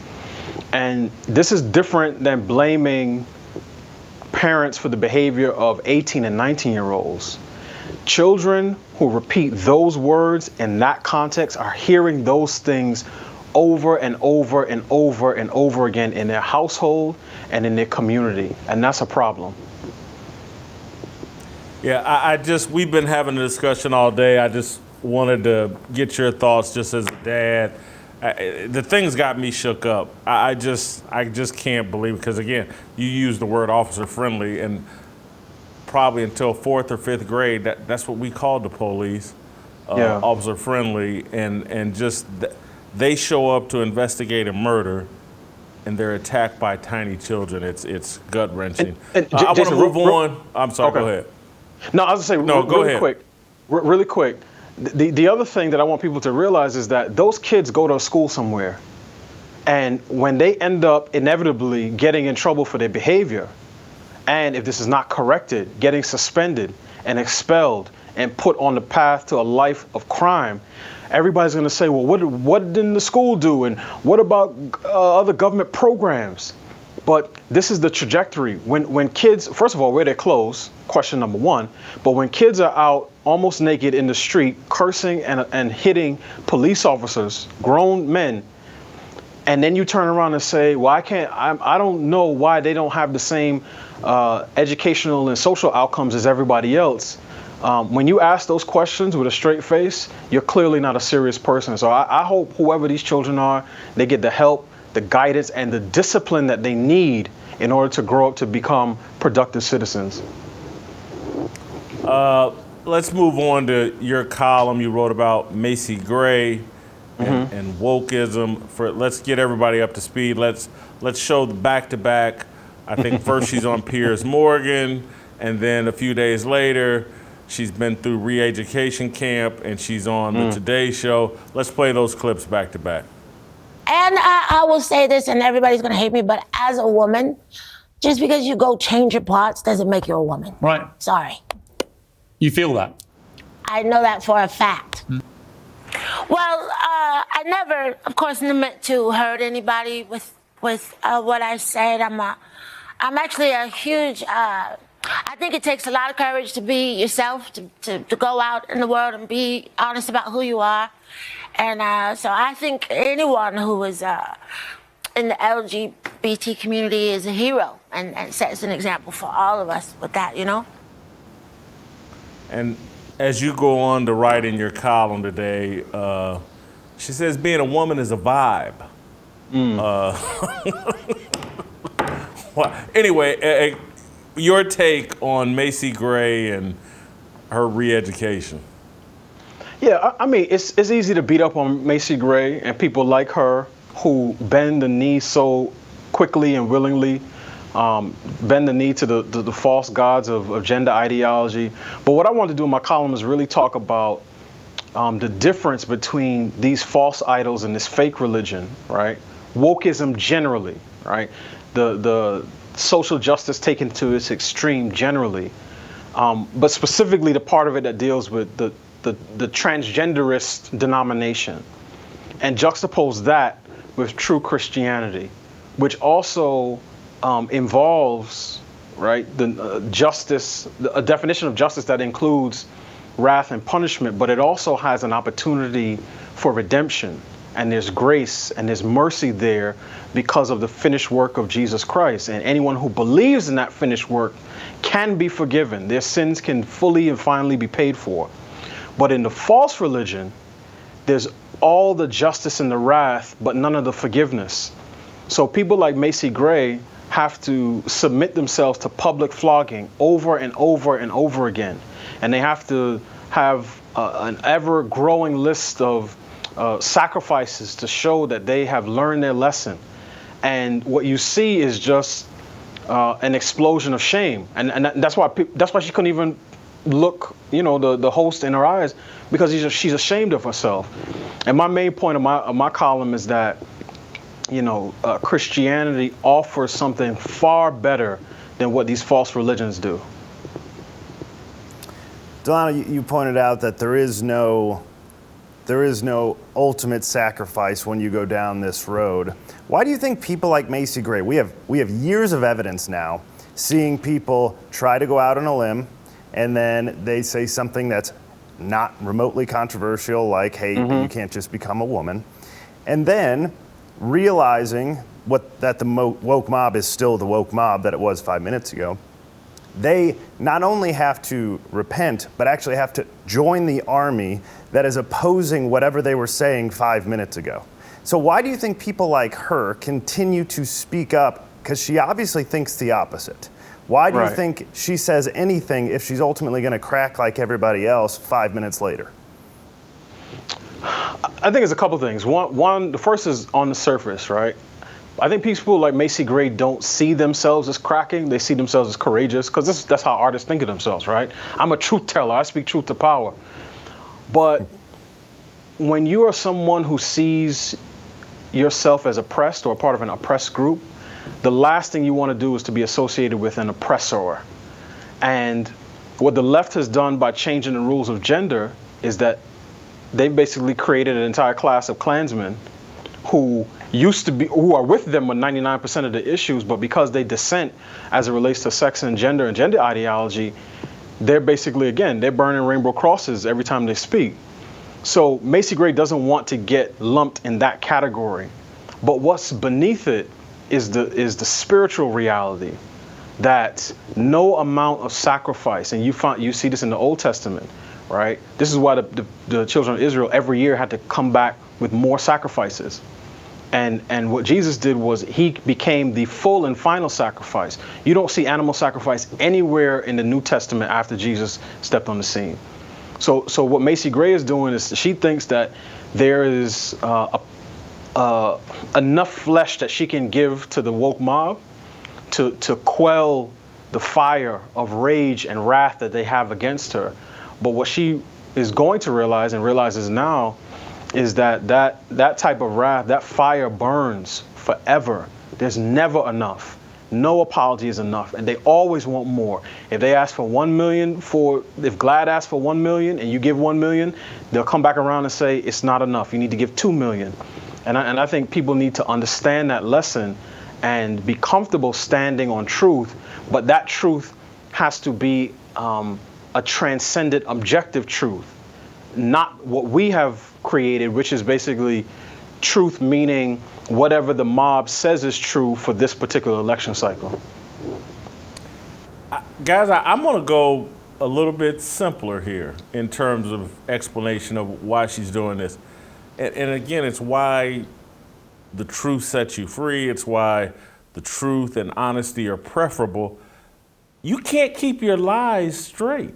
And this is different than blaming parents for the behavior of 18 and 19-year-olds. Children who repeat those words in that context are hearing those things over and over and over and over again in their household and in their community. And that's a problem. Yeah, we've been having a discussion all day. I just wanted to get your thoughts just as a dad. The thing's got me shook up. I just can't believe it because, again, you use the word officer friendly and probably until 4th or 5th grade, that's what we called the police, officer friendly, and just they show up to investigate a murder, and they're attacked by tiny children. It's gut wrenching. I want to move on. I'm sorry. Okay. Go ahead. No, I was gonna say really quick. The other thing that I want people to realize is that those kids go to school somewhere, and when they end up inevitably getting in trouble for their behavior, and if this is not corrected, getting suspended and expelled and put on the path to a life of crime, everybody's going to say, well, what didn't the school do? And what about other government programs? But this is the trajectory. When kids, first of all, wear their clothes, question number one. But when kids are out almost naked in the street, cursing and hitting police officers, grown men, and then you turn around and say, well, I don't know why they don't have the same educational and social outcomes as everybody else. When you ask those questions with a straight face, you're clearly not a serious person. So I hope whoever these children are, they get the help, the guidance, and the discipline that they need in order to grow up to become productive citizens. let's move on to your column. You wrote about Macy Gray and wokeism. Let's get everybody up to speed. Let's show the back-to-back. I think first she's on Piers Morgan, and then a few days later, she's been through re-education camp, and she's on the Today Show. Let's play those clips back-to-back. And I will say this, and everybody's going to hate me, but as a woman, just because you go change your parts doesn't make you a woman. Right. Sorry. You feel that? I know that for a fact. Well, I never, of course, meant to hurt anybody with what I said. I'm actually a huge. I think it takes a lot of courage to be yourself, to go out in the world and be honest about who you are. And so I think anyone who is in the LGBT community is a hero and sets an example for all of us with that, you know? And as you go on to write in your column today, she says being a woman is a vibe. Well, anyway, your take on Macy Gray and her re-education. Yeah, I mean, it's easy to beat up on Macy Gray and people like her who bend the knee so quickly and willingly, bend the knee to the false gods of gender ideology. But what I want to do in my column is really talk about the difference between these false idols and this fake religion, right? Wokeism generally, right? The social justice taken to its extreme generally, but specifically the part of it that deals with the transgenderist denomination, and juxtapose that with true Christianity, which also involves, right, the justice, a definition of justice that includes wrath and punishment, but it also has an opportunity for redemption, and there's grace and there's mercy there because of the finished work of Jesus Christ. And anyone who believes in that finished work can be forgiven. Their sins can fully and finally be paid for. But in the false religion, there's all the justice and the wrath, but none of the forgiveness. So people like Macy Gray have to submit themselves to public flogging over and over and over again. And they have to have an ever-growing list of sacrifices to show that they have learned their lesson. And what you see is just an explosion of shame. And that's why she couldn't even look, the host in her eyes, because she's ashamed of herself. And my main point of my column is that, Christianity offers something far better than what these false religions do. Delano, you pointed out that there is no ultimate sacrifice when you go down this road. Why do you think people like Macy Gray, we have years of evidence now, seeing people try to go out on a limb, and then they say something that's not remotely controversial, like, hey, you can't just become a woman, and then realizing that the woke mob is still the woke mob that it was 5 minutes ago, they not only have to repent, but actually have to join the army that is opposing whatever they were saying 5 minutes ago. So why do you think people like her continue to speak up? Because she obviously thinks the opposite. Why do you think she says anything if she's ultimately going to crack like everybody else 5 minutes later? I think it's a couple things. One, the first is on the surface, right? I think people like Macy Gray don't see themselves as cracking. They see themselves as courageous, because that's how artists think of themselves, right? I'm a truth teller. I speak truth to power. But when you are someone who sees yourself as oppressed or a part of an oppressed group, the last thing you want to do is to be associated with an oppressor. And what the left has done by changing the rules of gender is that they've basically created an entire class of Klansmen who are with them on 99% of the issues, but because they dissent as it relates to sex and gender ideology, they're basically, again, they're burning rainbow crosses every time they speak. So Macy Gray doesn't want to get lumped in that category. But what's beneath it is the spiritual reality that no amount of sacrifice, and you see this in the Old Testament, right? This is why the children of Israel every year had to come back with more sacrifices. And what Jesus did was he became the full and final sacrifice. You don't see animal sacrifice anywhere in the New Testament after Jesus stepped on the scene. So what Macy Gray is doing is she thinks that there is enough flesh that she can give to the woke mob to quell the fire of rage and wrath that they have against her. But what she is going to realize, and realizes now, is that type of wrath, that fire burns forever. There's never enough. No apology is enough, and they always want more. If they ask for 1 million if GLAAD asks for 1 million and you give 1 million, they'll come back around and say it's not enough. You need to give 2 million. And I think people need to understand that lesson and be comfortable standing on truth, but that truth has to be a transcendent, objective truth, not what we have created, which is basically truth meaning whatever the mob says is true for this particular election cycle. Guys, I'm going to go a little bit simpler here in terms of explanation of why she's doing this. And again, it's why the truth sets you free. It's why the truth and honesty are preferable. You can't keep your lies straight.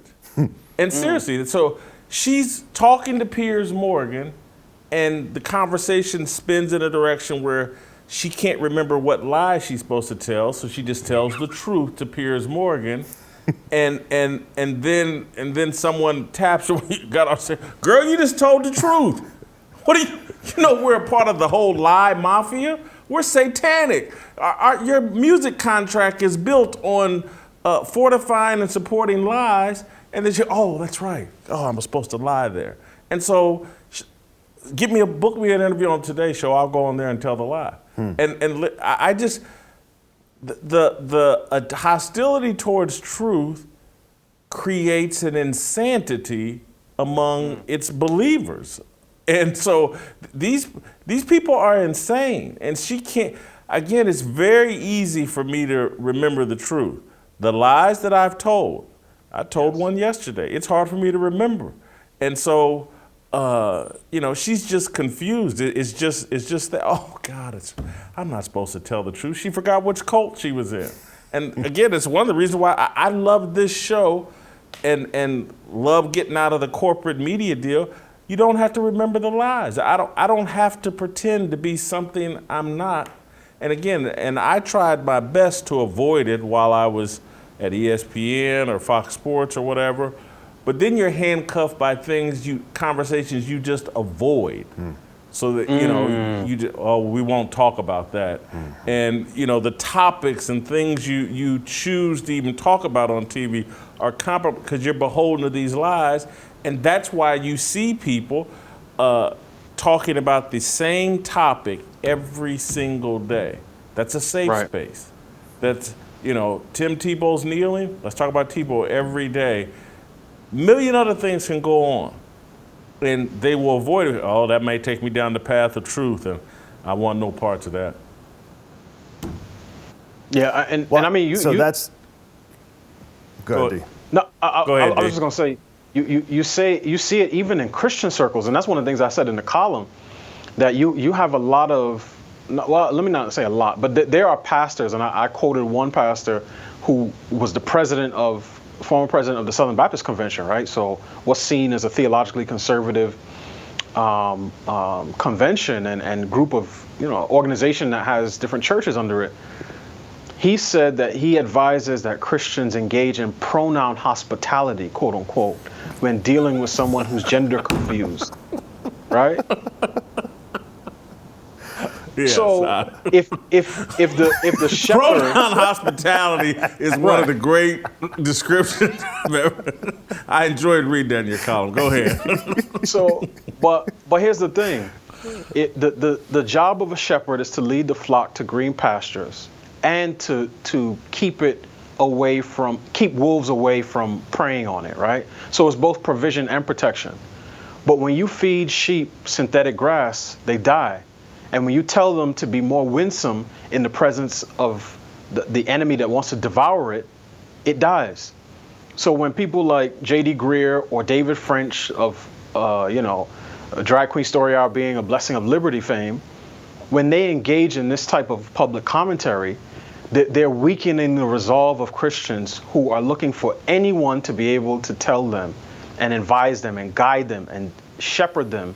And seriously, so she's talking to Piers Morgan, and the conversation spins in a direction where she can't remember what lie she's supposed to tell, so she just tells the truth to Piers Morgan, and then someone taps her when you got off and said, "Girl, you just told the truth. What do you know? We're a part of the whole lie mafia. We're satanic. Your music contract is built on fortifying and supporting lies." And then oh, that's right. Oh, I'm supposed to lie there. And so, book me an interview on Today's Show. I'll go on there and tell the lie. And I just, the hostility towards truth creates an insanity among its believers. And so these people are insane. And she can't, again, it's very easy for me to remember the truth. The lies that I've told, I told one yesterday. It's hard for me to remember. And so, she's just confused. It's just that, oh God, I'm not supposed to tell the truth. She forgot which cult she was in. And again, it's one of the reasons why I love this show and love getting out of the corporate media deal. You don't have to remember the lies. I don't have to pretend to be something I'm not. And again, I tried my best to avoid it while I was at ESPN or Fox Sports or whatever, but then you're handcuffed by conversations you just avoid. So that, we won't talk about that. And, the topics and things you choose to even talk about on TV are comparable because you're beholden to these lies. And that's why you see people talking about the same topic every single day. That's a safe space. That's, Tim Tebow's kneeling. Let's talk about Tebow every day. Million other things can go on, and they will avoid it. Oh, that may take me down the path of truth, and I want no parts of that. Yeah, and I mean, that's. Go ahead, D. No, Go ahead, I was just gonna say, you see it even in Christian circles, and that's one of the things I said in the column, that you have a lot of. Well, let me not say a lot, but there are pastors, and I quoted one pastor who was the former president of the Southern Baptist Convention, right? So what's seen as a theologically conservative convention and group of, organization that has different churches under it. He said that he advises that Christians engage in pronoun hospitality, quote unquote, when dealing with someone who's gender confused, right? Yes, so if the shepherd pronoun hospitality is one of the great descriptions I've ever. I enjoyed reading that in your column. Go ahead. So, but here's the thing: the job of a shepherd is to lead the flock to green pastures and to keep wolves away from preying on it, right? So it's both provision and protection. But when you feed sheep synthetic grass, they die. And when you tell them to be more winsome in the presence of the enemy that wants to devour it, it dies. So when people like J.D. Greer or David French of, Drag Queen Story Hour being a Blessing of Liberty fame, when they engage in this type of public commentary, they're weakening the resolve of Christians who are looking for anyone to be able to tell them and advise them and guide them and shepherd them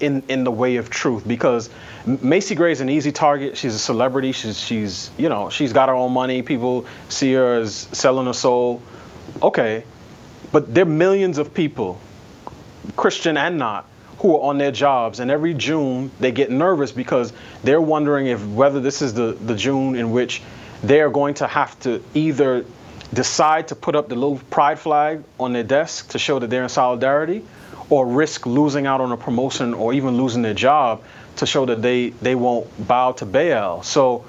in the way of truth. Because Macy Gray is an easy target. She's a celebrity. She's got her own money. People see her as selling her soul. Okay, but there are millions of people, Christian and not, who are on their jobs, and every June they get nervous because they're wondering whether this is the June in which they are going to have to either decide to put up the little pride flag on their desk to show that they're in solidarity, or risk losing out on a promotion or even losing their job to show that they won't bow to Baal. So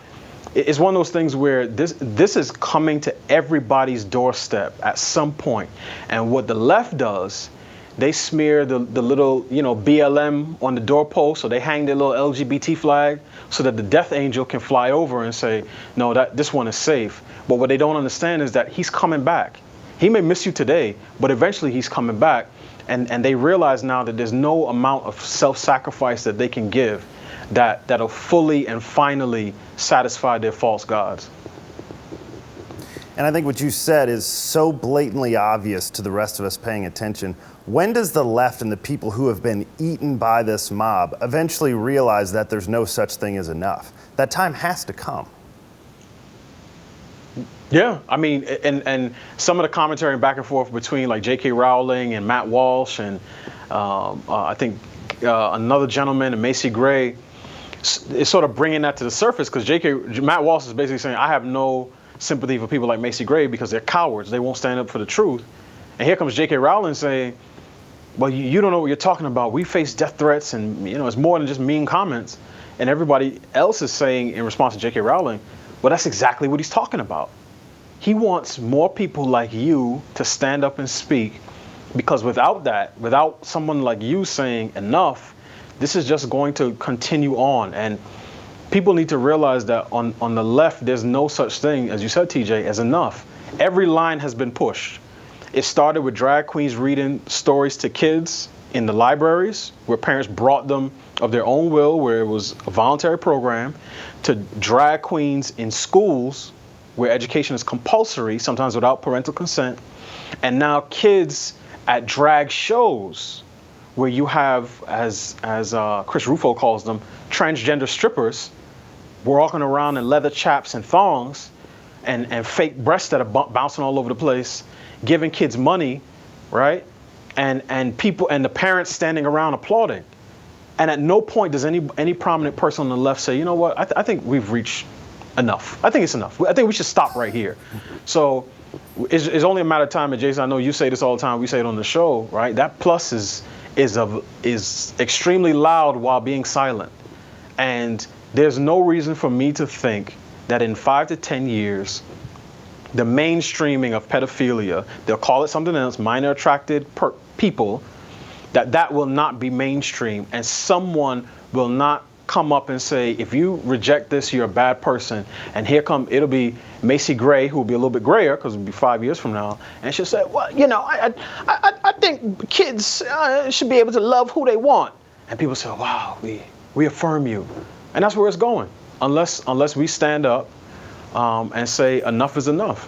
it's one of those things where this is coming to everybody's doorstep at some point. And what the left does, they smear the little, BLM on the doorpost, so they hang their little LGBT flag so that the death angel can fly over and say, no, this one is safe. But what they don't understand is that he's coming back. He may miss you today, but eventually he's coming back. And they realize now that there's no amount of self-sacrifice that they can give that'll fully and finally satisfy their false gods. And I think what you said is so blatantly obvious to the rest of us paying attention. When does the left and the people who have been eaten by this mob eventually realize that there's no such thing as enough? That time has to come. Yeah, I mean, and some of the commentary back and forth between like J.K. Rowling and Matt Walsh and I think another gentleman and Macy Gray is sort of bringing that to the surface, because Matt Walsh is basically saying, I have no sympathy for people like Macy Gray because they're cowards. They won't stand up for the truth. And here comes J.K. Rowling saying, well, you don't know what you're talking about. We face death threats, and it's more than just mean comments. And everybody else is saying in response to J.K. Rowling, well, that's exactly what he's talking about. He wants more people like you to stand up and speak, because without someone like you saying enough, this is just going to continue on. And people need to realize that on the left, there's no such thing, as you said, TJ, as enough. Every line has been pushed. It started with drag queens reading stories to kids in the libraries, where parents brought them of their own will, where it was a voluntary program, to drag queens in schools, where education is compulsory, sometimes without parental consent, and now kids at drag shows, where you have, as Chris Rufo calls them, transgender strippers walking around in leather chaps and thongs, and fake breasts that are bouncing all over the place, giving kids money, right? And people and the parents standing around applauding. And at no point does any prominent person on the left say, you know what, I think we've reached enough. I think it's enough. I think we should stop right here. So it's only a matter of time. And Jason, I know you say this all the time. We say it on the show, right? That plus is extremely loud while being silent. And there's no reason for me to think that in 5 to 10 years, the mainstreaming of pedophilia, they'll call it something else, minor attracted people, that will not be mainstream, and someone will not come up and say, if you reject this, you're a bad person. And it'll be Macy Gray, who will be a little bit grayer, because it'll be 5 years from now, and she'll say, well, I think kids should be able to love who they want. And people say, wow, we affirm you. And that's where it's going, unless we stand up and say enough is enough.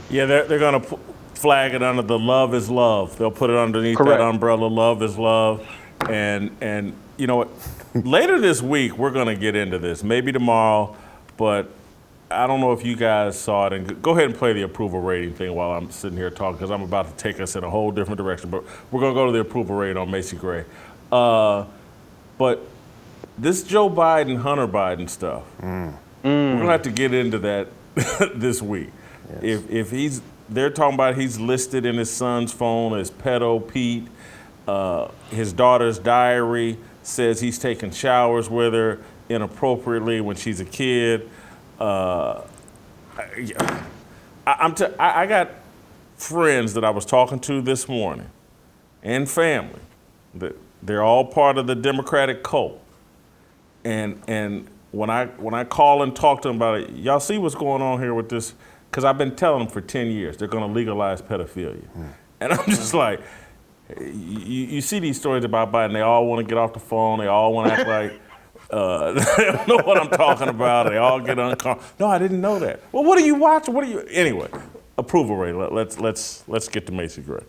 Yeah, they're going to flag it under the love is love. They'll put it underneath Correct. that umbrella, love is love. And you know what? Later this week, we're going to get into this. Maybe tomorrow, but I don't know if you guys saw it. And go ahead and play the approval rating thing while I'm sitting here talking, because I'm about to take us in a whole different direction. But we're going to go to the approval rating on Macy Gray. But this Joe Biden, Hunter Biden stuff, we're going to have to get into that this week. Yes. If they're talking about he's listed in his son's phone as pedo Pete. His daughter's diary says he's taking showers with her inappropriately when she's a kid. I got friends that I was talking to this morning, and family, that they're all part of the Democratic cult. And when I call and talk to them about it, y'all see what's going on here with this? Because I've been telling them for 10 years they're going to legalize pedophilia. And I'm just like, you see these stories about Biden, they all want to get off the phone, they all want to act like they don't know what I'm talking about, they all get uncomfortable. No, I didn't know that. Well, what are you watching? Anyway, approval rating. Let's get to Macy Gray.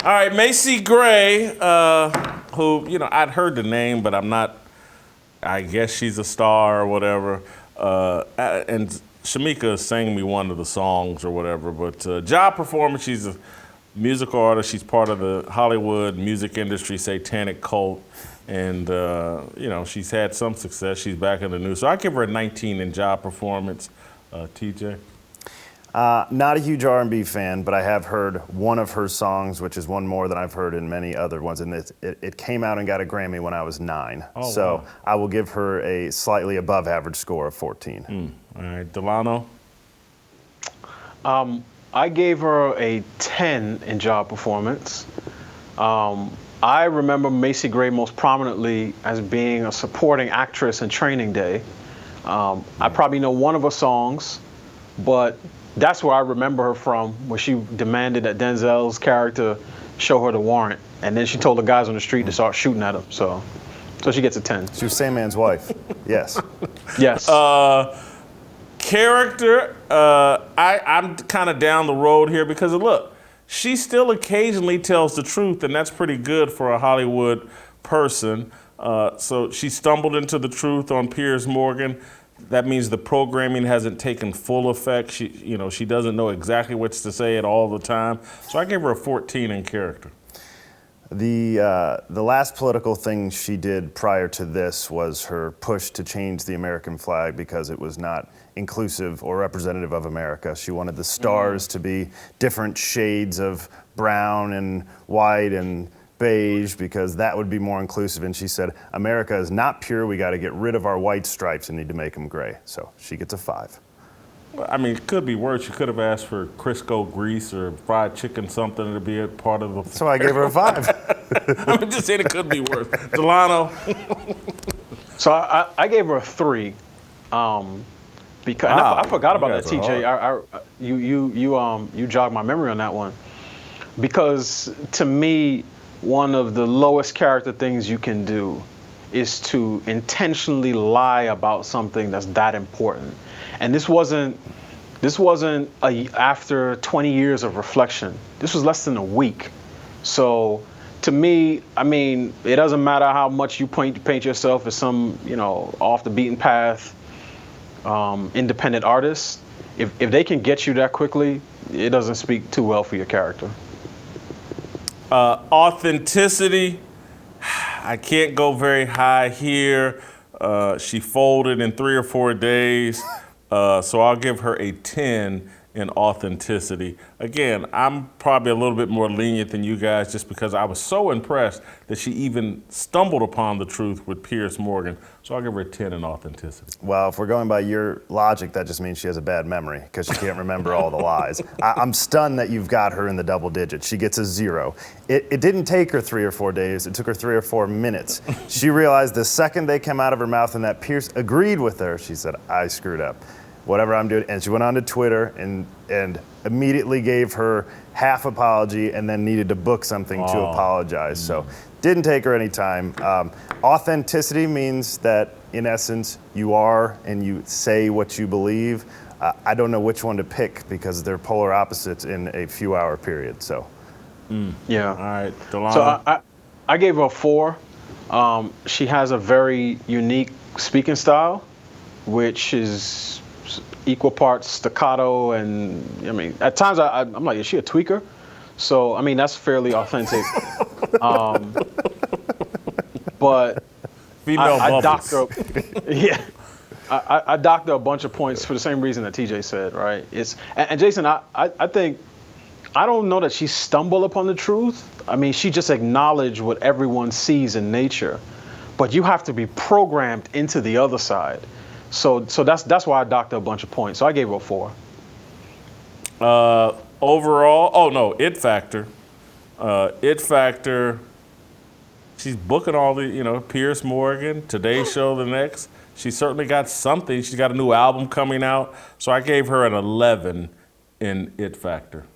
All right, Macy Gray, who, I'd heard the name, but I guess she's a star or whatever. And Shamika sang me one of the songs or whatever, but job performance, she's a musical artist. She's part of the Hollywood music industry satanic cult. And, she's had some success. She's back in the news. So I give her a 19 in job performance. TJ? Not a huge R&B fan, but I have heard one of her songs, which is one more than I've heard in many other ones. And it came out and got a Grammy when I was 9. Oh, so wow. I will give her a slightly above average score of 14. All right, Delano? I gave her a 10 in job performance. I remember Macy Gray most prominently as being a supporting actress in Training Day. I probably know one of her songs, but that's where I remember her from, where she demanded that Denzel's character show her the warrant, and then she told the guys on the street to start shooting at him. So she gets a 10. She was Sandman's wife. Yes. Yes. Character, I'm kind of down the road here because look, she still occasionally tells the truth, and that's pretty good for a Hollywood person. So she stumbled into the truth on Piers Morgan. That means the programming hasn't taken full effect. She doesn't know exactly what to say at all the time. So I gave her a 14 in character. The last political thing she did prior to this was her push to change the American flag because it was not inclusive or representative of America. She wanted the stars to be different shades of brown and white and beige because that would be more inclusive. And she said, America is not pure. We got to get rid of our white stripes and need to make them gray. So she gets a 5. Well, I mean, it could be worse. You could have asked for Crisco grease or fried chicken, something to be a part of the. So I gave her a 5. I'm just saying it could be worse. Delano. So I gave her a 3. Because I forgot about that, TJ. You jogged my memory on that one. Because to me, one of the lowest character things you can do is to intentionally lie about something that's that important. And this wasn't after 20 years of reflection. This was less than a week. So to me, I mean, it doesn't matter how much you paint yourself as some, off the beaten path, independent artist. If they can get you that quickly, it doesn't speak too well for your character. Authenticity, I can't go very high here. She folded in 3 or 4 days, so I'll give her a 10 in authenticity. Again, I'm probably a little bit more lenient than you guys just because I was so impressed that she even stumbled upon the truth with Piers Morgan. So I'll give her a 10 in authenticity. Well, if we're going by your logic, that just means she has a bad memory because she can't remember all the lies. I'm stunned that you've got her in the double digits. She gets a 0. It didn't take her 3 or 4 days. It took her 3 or 4 minutes. She realized the second they came out of her mouth and that Piers agreed with her, she said, I screwed up. Whatever I'm doing. And she went on to Twitter and immediately gave her half apology and then needed to book something to apologize. So didn't take her any time. Authenticity means that, in essence, you are and you say what you believe. I don't know which one to pick because they're polar opposites in a few hour period. So, Yeah. All right, Delano. So I gave her a 4. She has a very unique speaking style, which is equal parts staccato, and I mean, at times I'm like, is she a tweaker? So I mean, that's fairly authentic. But I docked her. Yeah, I docked her a bunch of points for the same reason that TJ said. Right? And Jason, I think I don't know that she stumbled upon the truth. I mean, she just acknowledged what everyone sees in nature, but you have to be programmed into the other side. So that's why I docked her a bunch of points. So I gave her a 4. Overall, It Factor. It Factor, she's booking all the, Piers Morgan, Today's Show, the next. She certainly got something. She's got a new album coming out. So I gave her an 11 in It Factor.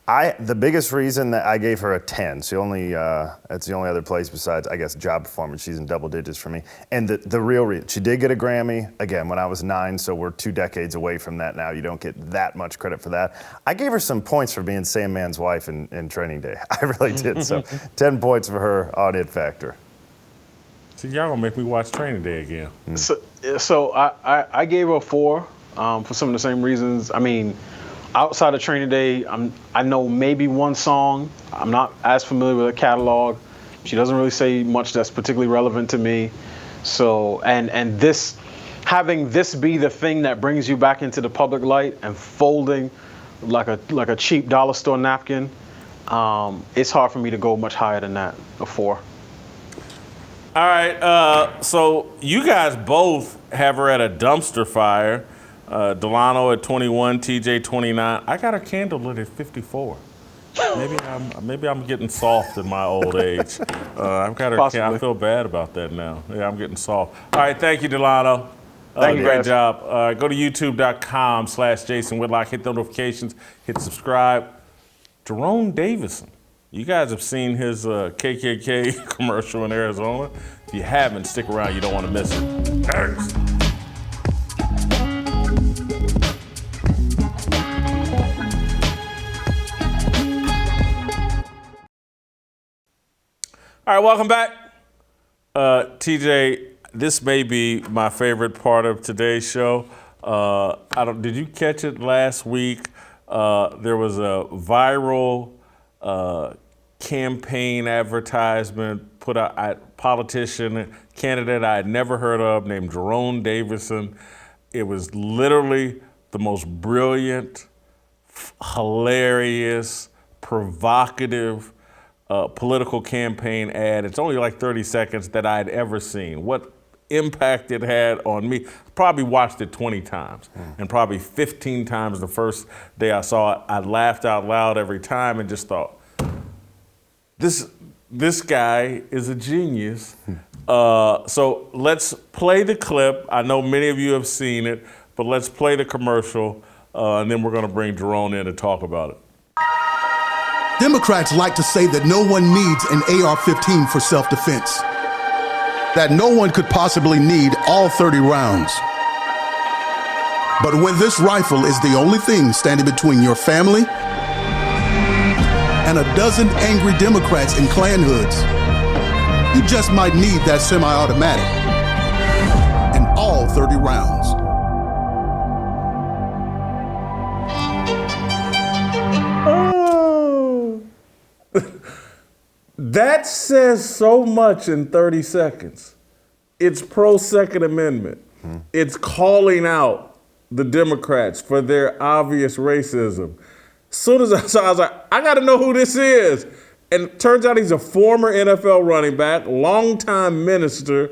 The biggest reason that I gave her a 10, it's the only other place besides, I guess, job performance. She's in double digits for me. And the real reason, she did get a Grammy, again, when I was 9, so we're 2 decades away from that now. You don't get that much credit for that. I gave her some points for being Sandman's wife in Training Day. I really did, so 10 points for her on It Factor. See, y'all gonna make me watch Training Day again. So I gave her a 4 for some of the same reasons. I mean, outside of Training Day, I know maybe one song. I'm not as familiar with her catalog. She doesn't really say much that's particularly relevant to me. So, and this, having this be the thing that brings you back into the public light and folding like a cheap dollar store napkin, it's hard for me to go much higher than that, a 4. All right, so you guys both have her at a dumpster fire. Delano at 21, TJ 29. I got her candle lit at 54. Maybe I'm getting soft in my old age. I've got her. I feel bad about that now. Yeah, I'm getting soft. All right, thank you, Delano. Thank you, great guys. job. Go to youtube.com/Jason Whitlock. Hit the notifications. Hit subscribe. Jerone Davison. You guys have seen his KKK commercial in Arizona. If you haven't, stick around. You don't want to miss it. Thanks. All right, welcome back. TJ, this may be my favorite part of today's show. Did you catch it last week? There was a viral campaign advertisement put out, a politician, candidate I had never heard of named Jerone Davison. It was literally the most brilliant, hilarious, provocative political campaign ad. It's only like 30 seconds that I'd ever seen. What impact it had on me. Probably watched it 20 times and probably 15 times the first day I saw it. I laughed out loud every time and just thought, this guy is a genius. So let's play the clip. I know many of you have seen it, but let's play the commercial and then we're gonna bring Jerone in to talk about it. Democrats like to say that no one needs an AR-15 for self-defense, that no one could possibly need all 30 rounds. But when this rifle is the only thing standing between your family and a dozen angry Democrats in Klan hoods, you just might need that semi-automatic and all 30 rounds. That says so much in 30 seconds. It's pro-Second Amendment. It's calling out the Democrats for their obvious racism. As soon as I saw, I was like, I got to know who this is. And it turns out he's a former NFL running back, longtime minister,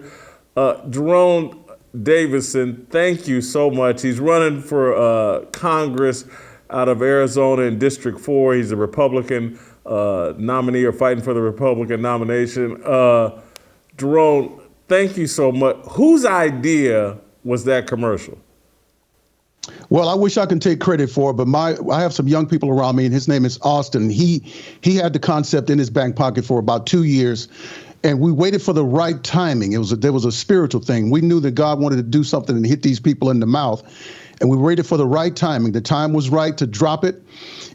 Jerone Davison. Thank you so much. He's running for Congress out of Arizona in District 4. He's a Republican nominee or fighting for the Republican nomination. Jerone, thank you so much. Whose idea was that commercial? Well, I wish I could take credit for it, but I have some young people around me, and his name is Austin. He had the concept in his back pocket for about 2 years, and we waited for the right timing. There was a spiritual thing. We knew that God wanted to do something and hit these people in the mouth, and we waited for the right timing. The time was right to drop it,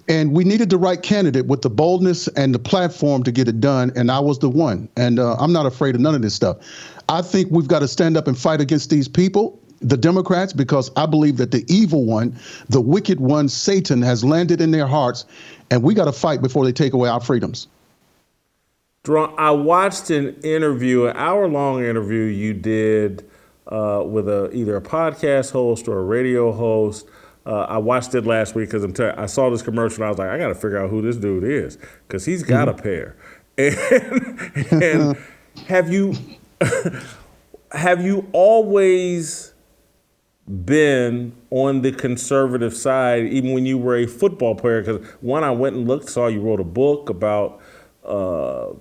and we needed the right candidate with the boldness and the platform to get it done, and I was the one. And I'm not afraid of none of this stuff. I think we've got to stand up and fight against these people, the Democrats, because I believe that the evil one, the wicked one, Satan, has landed in their hearts, and we got to fight before they take away our freedoms. Jerome, I watched an hour-long interview you did with either a podcast host or a radio host. I watched it last week because I saw this commercial and I was like, I got to figure out who this dude is because he's got a pair. And have you always been on the conservative side, even when you were a football player? Because I went and saw you wrote a book about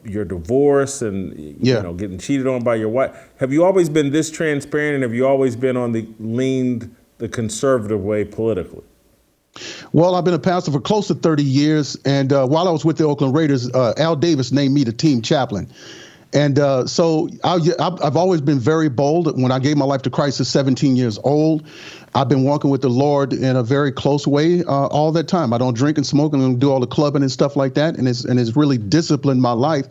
your divorce and getting cheated on by your wife. Have you always been this transparent, and have you always been on the conservative way politically? Well, I've been a pastor for close to 30 years, and while I was with the Oakland Raiders, Al Davis named me the team chaplain. And so I've always been very bold. When I gave my life to Christ at 17 years old, I've been walking with the Lord in a very close way all that time. I don't drink and smoke and do all the clubbing and stuff like that. And it's really disciplined my life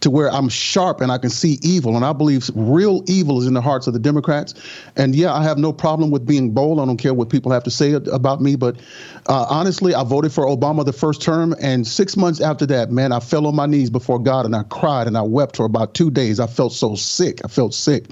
to where I'm sharp and I can see evil. And I believe real evil is in the hearts of the Democrats. And yeah, I have no problem with being bold. I don't care what people have to say about me. But honestly, I voted for Obama the first term. And 6 months after that, man, I fell on my knees before God and I cried and I wept for about 2 days. I felt so sick. I felt sick.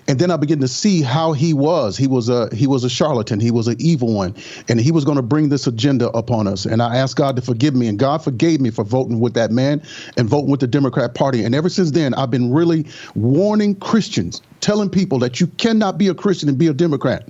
And then I began to see how he was. He was a charlatan. He was an evil one. And he was going to bring this agenda upon us. And I asked God to forgive me. And God forgave me for voting with that man and voting with the Democrat Party. And ever since then, I've been really warning Christians, telling people that you cannot be a Christian and be a Democrat.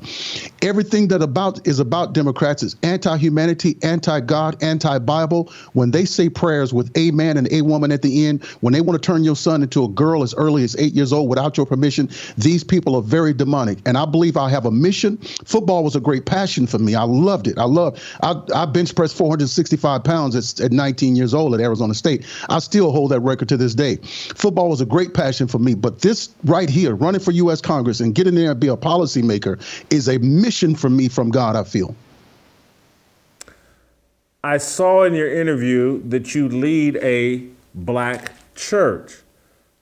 Everything that is about Democrats is anti-humanity, anti-God, anti-Bible. When they say prayers with a man and a woman at the end, when they want to turn your son into a girl as early as 8 years old without your permission, these people are very demonic. And I believe I have a mission. Football was a great passion for me. I loved it. I bench pressed 465 pounds at 19 years old at Arizona State. I still hold that record to this day. Football was a great passion for me. But this right here, running for U.S. Congress and get in there and be a policymaker is a mission for me from God, I feel. I saw in your interview that you lead a black church.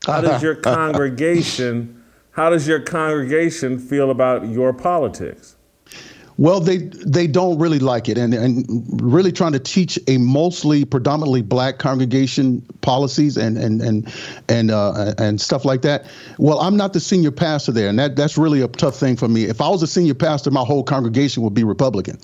How does your congregation feel about your politics? Well, they don't really like it, and really trying to teach a predominantly black congregation policies and stuff like that. Well, I'm not the senior pastor there, and that's really a tough thing for me. If I was a senior pastor, my whole congregation would be Republican,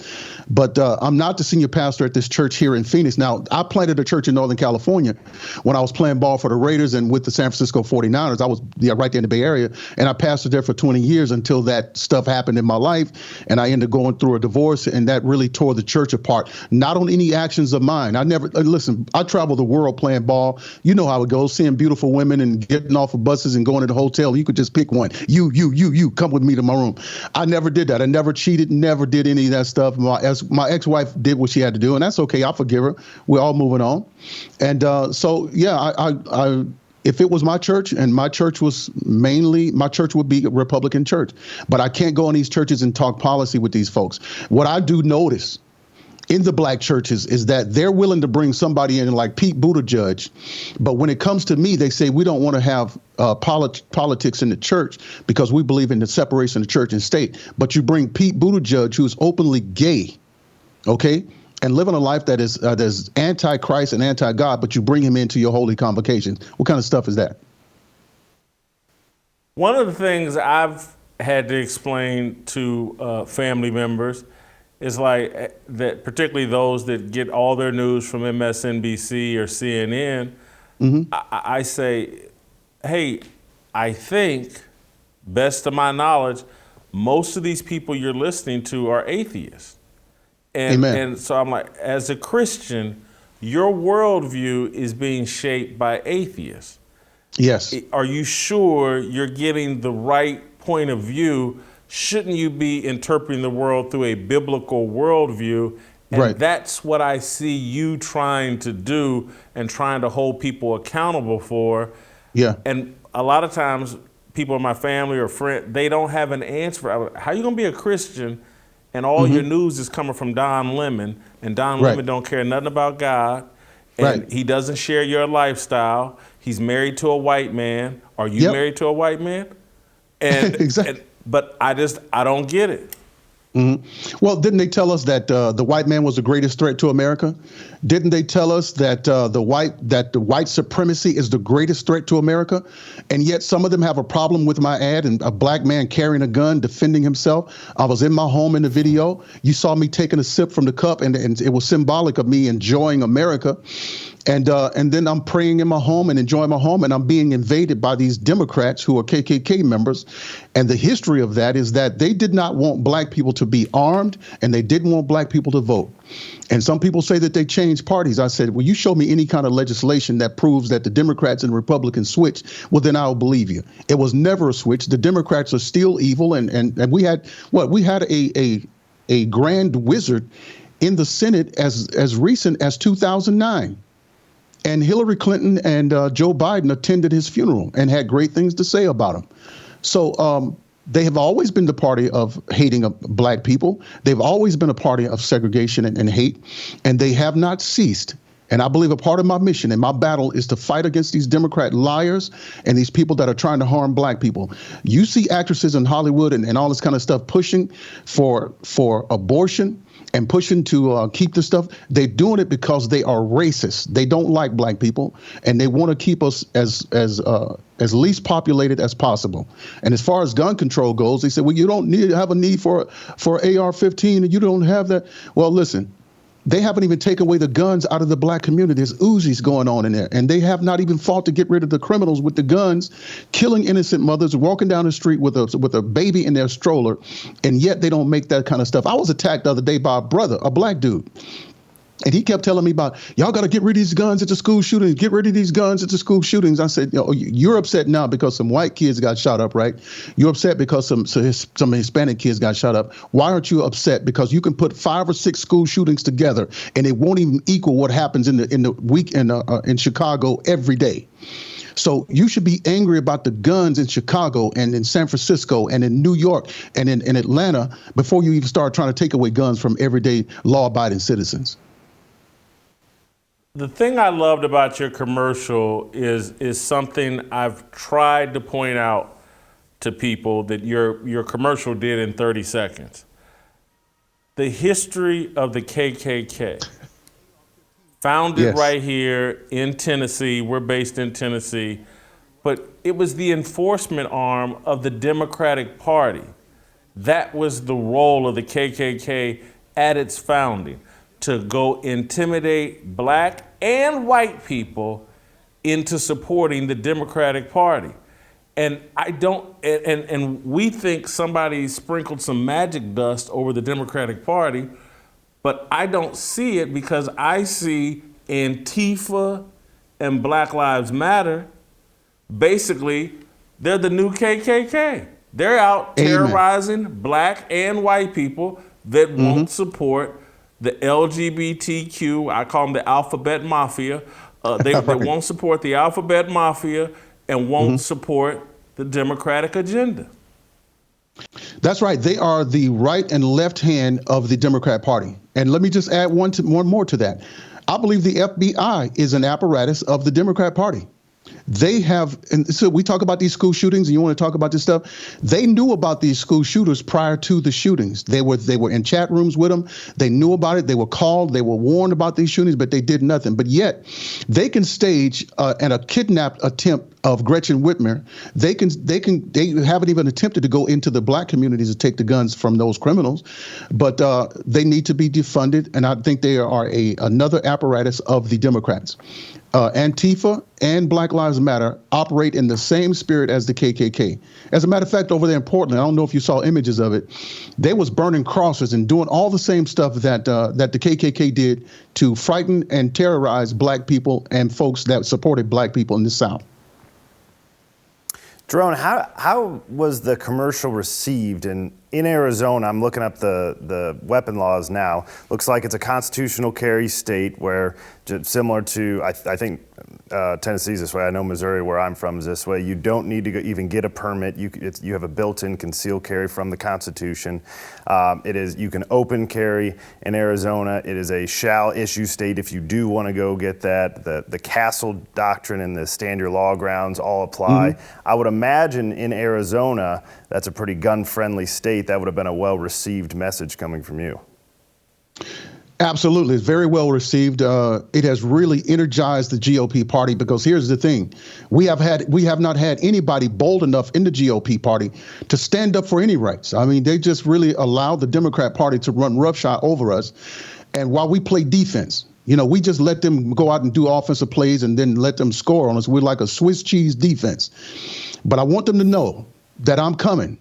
but I'm not the senior pastor at this church here in Phoenix. Now, I planted a church in Northern California when I was playing ball for the Raiders and with the San Francisco 49ers. I was right there in the Bay Area, and I pastored there for 20 years until that stuff happened in my life, and I ended up going through a divorce, and that really tore the church apart. Not on any actions of mine. I never listen. I travel the world playing ball. You know how it goes, seeing beautiful women and getting off of buses and going to the hotel. You could just pick one. You come with me to my room. I never did that. I never cheated. Never did any of that stuff. My ex-wife did what she had to do, and that's okay. I forgive her. We're all moving on. And so yeah, I if it was my church and my church would be a Republican church. But I can't go in these churches and talk policy with these folks. What I do notice in the black churches is that they're willing to bring somebody in like Pete Buttigieg. But when it comes to me, they say we don't want to have politics in the church because we believe in the separation of church and state. But you bring Pete Buttigieg, who's openly gay, okay, and living a life that is anti-Christ and anti-God, but you bring him into your holy convocations. What kind of stuff is that? One of the things I've had to explain to family members is like that, particularly those that get all their news from MSNBC or CNN. Mm-hmm. I say, hey, I think, best of my knowledge, most of these people you're listening to are atheists. And so I'm like, as a Christian, your worldview is being shaped by atheists. Yes. Are you sure you're getting the right point of view? Shouldn't you be interpreting the world through a biblical worldview? And right. That's what I see you trying to do and trying to hold people accountable for. Yeah. And a lot of times people in my family or friend, they don't have an answer. How are you going to be a Christian and all your news is coming from Don Lemon, and Don Lemon don't care nothing about God, and he doesn't share your lifestyle. He's married to a white man. Are you married to a white man? And, exactly. But I don't get it. Mm-hmm. Well, didn't they tell us that the white man was the greatest threat to America? Didn't they tell us that the white supremacy is the greatest threat to America? And yet some of them have a problem with my ad and a black man carrying a gun, defending himself. I was in my home in the video. You saw me taking a sip from the cup, and it was symbolic of me enjoying America. And then I'm praying in my home and enjoying my home, and I'm being invaded by these Democrats who are KKK members. And the history of that is that they did not want black people to be armed, and they didn't want black people to vote. And some people say that they changed parties. I said, well, you show me any kind of legislation that proves that the Democrats and Republicans switched, well, then I'll believe you. It was never a switch. The Democrats are still evil. And we had a grand wizard in the Senate as recent as 2009. And Hillary Clinton and Joe Biden attended his funeral and had great things to say about him. So they have always been the party of hating black people. They've always been a party of segregation and hate, and they have not ceased. And I believe a part of my mission and my battle is to fight against these Democrat liars and these people that are trying to harm black people. You see actresses in Hollywood and all this kind of stuff pushing for abortion and pushing to keep this stuff. They're doing it because they are racist. They don't like black people, and they want to keep us as least populated as possible. And as far as gun control goes, they said, well, you don't have a need for AR-15, and you don't have that. Well, listen. They haven't even taken away the guns out of the black community. There's Uzis going on in there, and they have not even fought to get rid of the criminals with the guns, killing innocent mothers, walking down the street with a baby in their stroller, and yet they don't make that kind of stuff. I was attacked the other day by a brother, a black dude. And he kept telling me about, y'all got to get rid of these guns at the school shootings, get rid of these guns at the school shootings. I said, you're upset now because some white kids got shot up, right? You're upset because some Hispanic kids got shot up. Why aren't you upset? Because you can put 5 or 6 school shootings together and it won't even equal what happens in the week in Chicago every day. So you should be angry about the guns in Chicago and in San Francisco and in New York and in Atlanta before you even start trying to take away guns from everyday law-abiding citizens. The thing I loved about your commercial is something I've tried to point out to people that your commercial did in 30 seconds. The history of the KKK. Founded right here in Tennessee. We're based in Tennessee. But it was the enforcement arm of the Democratic Party. That was the role of the KKK at its founding, to go intimidate black and white people into supporting the Democratic Party. And and we think somebody sprinkled some magic dust over the Democratic Party, but I don't see it because I see Antifa and Black Lives Matter. Basically, they're the new KKK. They're out terrorizing black and white people that won't support the LGBTQ, I call them the alphabet mafia. They won't support the alphabet mafia and won't support the Democratic agenda. That's right. They are the right and left hand of the Democrat Party. And let me just add one more to that. I believe the FBI is an apparatus of the Democrat Party. They have, and so we talk about these school shootings, and you want to talk about this stuff. They knew about these school shooters prior to the shootings. They were in chat rooms with them. They knew about it. They were called. They were warned about these shootings, but they did nothing. But yet, they can stage a kidnap attempt of Gretchen Whitmer. They haven't even attempted to go into the black communities to take the guns from those criminals, but they need to be defunded. And I think they are another apparatus of the Democrats. Antifa and Black Lives Matter operate in the same spirit as the KKK. As a matter of fact, over there in Portland, I don't know if you saw images of it, they was burning crosses and doing all the same stuff that the KKK did to frighten and terrorize black people and folks that supported black people in the South. Jerone, how was the commercial received? And in Arizona, I'm looking up the weapon laws now. Looks like it's a constitutional carry state where, similar to, I think Tennessee's this way. I know Missouri, where I'm from, is this way. You don't need to even get a permit. You have a built-in concealed carry from the Constitution. You can open carry in Arizona. It is a shall issue state if you do want to go get that. The Castle Doctrine and the Stand Your Law grounds all apply. I would imagine in Arizona, that's a pretty gun-friendly state. That would have been a well-received message coming from you. Absolutely. It's very well received. It has really energized the GOP party, because here's the thing. We have not had anybody bold enough in the GOP party to stand up for any rights. I mean, they just really allowed the Democrat Party to run roughshod over us. And while we play defense, we just let them go out and do offensive plays and then let them score on us. We're like a Swiss cheese defense. But I want them to know that I'm coming.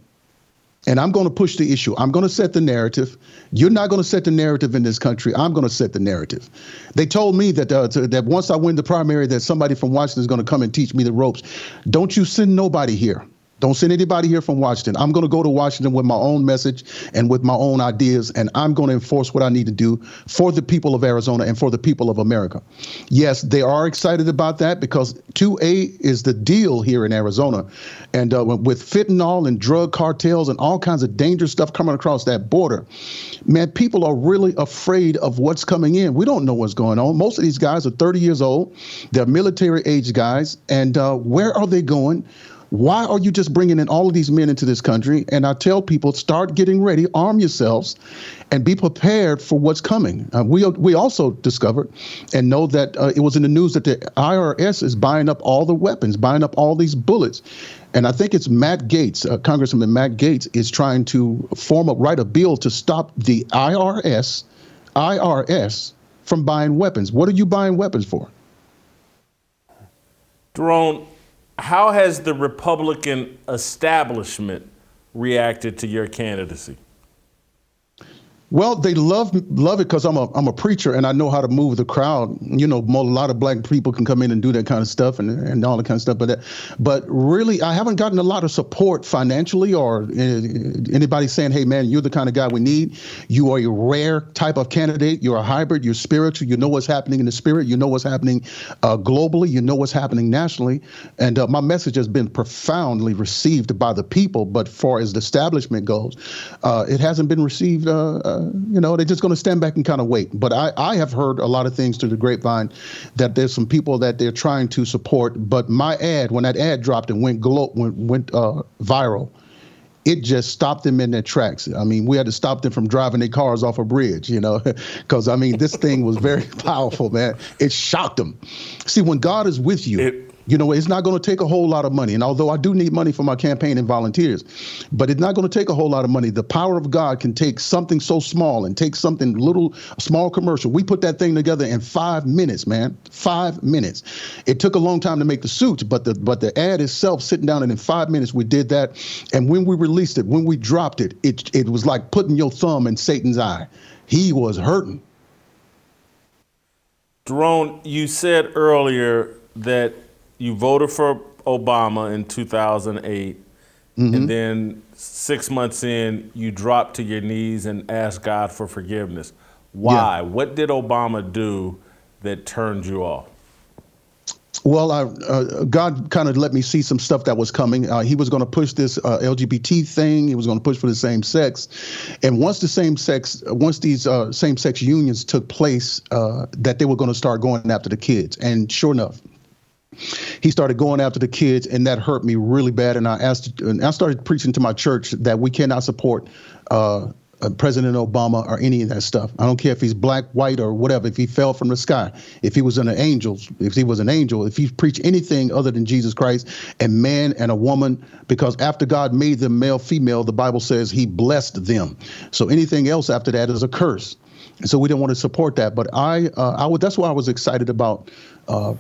And I'm going to push the issue. I'm going to set the narrative. You're not going to set the narrative in this country. I'm going to set the narrative. They told me that once I win the primary, that somebody from Washington is going to come and teach me the ropes. Don't you send nobody here. Don't send anybody here from Washington. I'm going to go to Washington with my own message and with my own ideas, and I'm going to enforce what I need to do for the people of Arizona and for the people of America. Yes, they are excited about that because 2A is the deal here in Arizona. And with fentanyl and drug cartels and all kinds of dangerous stuff coming across that border, man, people are really afraid of what's coming in. We don't know what's going on. Most of these guys are 30 years old. They're military-age guys. And where are they going? Why are you just bringing in all of these men into this country? And I tell people, start getting ready, arm yourselves, and be prepared for what's coming. We also discovered and know that it was in the news that the IRS is buying up all the weapons, buying up all these bullets. And I think it's Matt Gaetz, Congressman Matt Gaetz, is trying to write a bill to stop the IRS from buying weapons. What are you buying weapons for? Jerone, how has the Republican establishment reacted to your candidacy? Well, they love it because I'm a preacher and I know how to move the crowd. You know, a lot of black people can come in and do that kind of stuff and all that kind of stuff. But really, I haven't gotten a lot of support financially or anybody saying, hey, man, you're the kind of guy we need. You are a rare type of candidate. You're a hybrid. You're spiritual. You know what's happening in the spirit. You know what's happening globally. You know what's happening nationally. And my message has been profoundly received by the people. But far as the establishment goes, it hasn't been received. They're just going to stand back and kind of wait. But I have heard a lot of things through the grapevine that there's some people that they're trying to support. But my ad, when that ad dropped and went viral, it just stopped them in their tracks. I mean, we had to stop them from driving their cars off a bridge, because, I mean, this thing was very powerful, man. It shocked them. See, when God is with you, it's not going to take a whole lot of money. And although I do need money for my campaign and volunteers, but it's not going to take a whole lot of money. The power of God can take something so small and take something little, a small commercial. We put that thing together in 5 minutes, man. 5 minutes. It took a long time to make the suit, but the ad itself, sitting down, and in 5 minutes we did that. And when we released it, when we dropped it, it was like putting your thumb in Satan's eye. He was hurting. Jerone, you said earlier that you voted for Obama in 2008, and then 6 months in, you dropped to your knees and asked God for forgiveness. Why? Yeah. What did Obama do that turned you off? Well, God kind of let me see some stuff that was coming. He was going to push this LGBT thing. He was going to push for the same sex. And once these same-sex unions took place, that they were going to start going after the kids. And sure enough, he started going after the kids, and that hurt me really bad. And I started preaching to my church that we cannot support President Obama or any of that stuff. I don't care if he's black, white, or whatever. If he fell from the sky, if he was an angel, if he preached anything other than Jesus Christ and man and a woman, because after God made them male, female, the Bible says he blessed them. So anything else after that is a curse. And so we didn't want to support that. But that's why I was excited about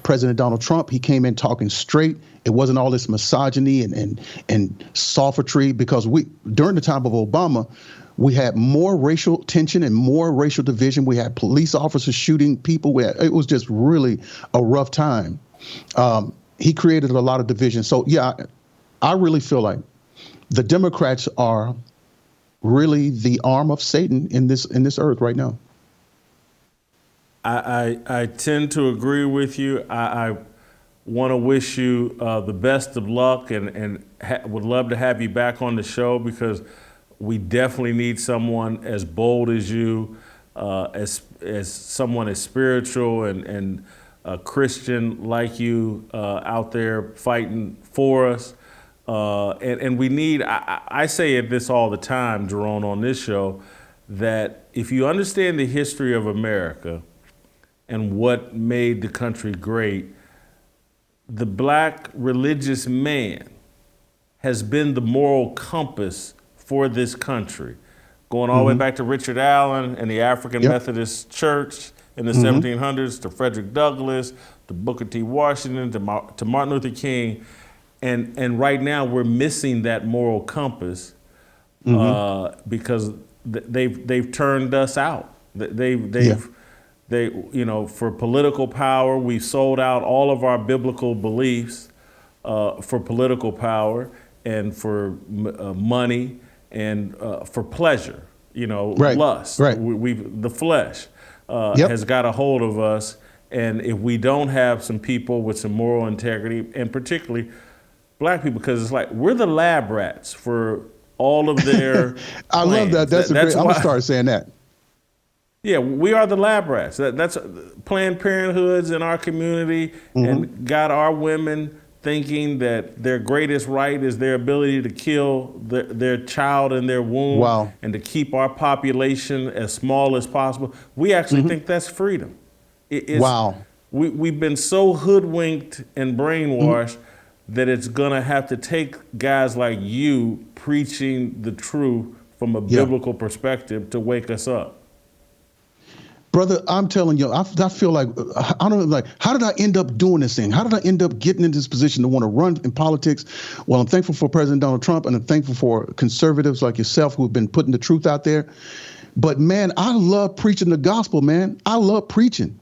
President Donald Trump. He came in talking straight. It wasn't all this misogyny and sophistry, because during the time of Obama, we had more racial tension and more racial division. We had police officers shooting people. It was just really a rough time. He created a lot of division. So, yeah, I really feel like the Democrats are really the arm of Satan in this earth right now. I tend to agree with you. I want to wish you the best of luck and would love to have you back on the show, because we definitely need someone as bold as you, as someone as spiritual and a Christian like you out there fighting for us. And we need, I say this all the time, Jerone, on this show, that if you understand the history of America and what made the country great, the black religious man has been the moral compass for this country, going all the way back to Richard Allen and the African Methodist Church in the 1700s, to Frederick Douglass, to Booker T. Washington, to Martin Luther King. And right now we're missing that moral compass because they've turned us out. For political power, we've sold out all of our biblical beliefs for political power. and for money and for pleasure, Right. lust. Right. The flesh has got a hold of us. And if we don't have some people with some moral integrity, and particularly black people, because it's like we're the lab rats for all of their I love that. That's I'm going to start saying that. Yeah, we are the lab rats. That's Planned Parenthoods in our community and got our women thinking that their greatest right is their ability to kill their child in their womb and to keep our population as small as possible. We actually think that's freedom. We've been so hoodwinked and brainwashed that it's going to have to take guys like you preaching the truth from a biblical perspective to wake us up. Brother, I'm telling you, I feel like, how did I end up doing this thing? How did I end up getting in this position to want to run in politics? Well, I'm thankful for President Donald Trump, and I'm thankful for conservatives like yourself who have been putting the truth out there. But man, I love preaching the gospel, man. I love preaching.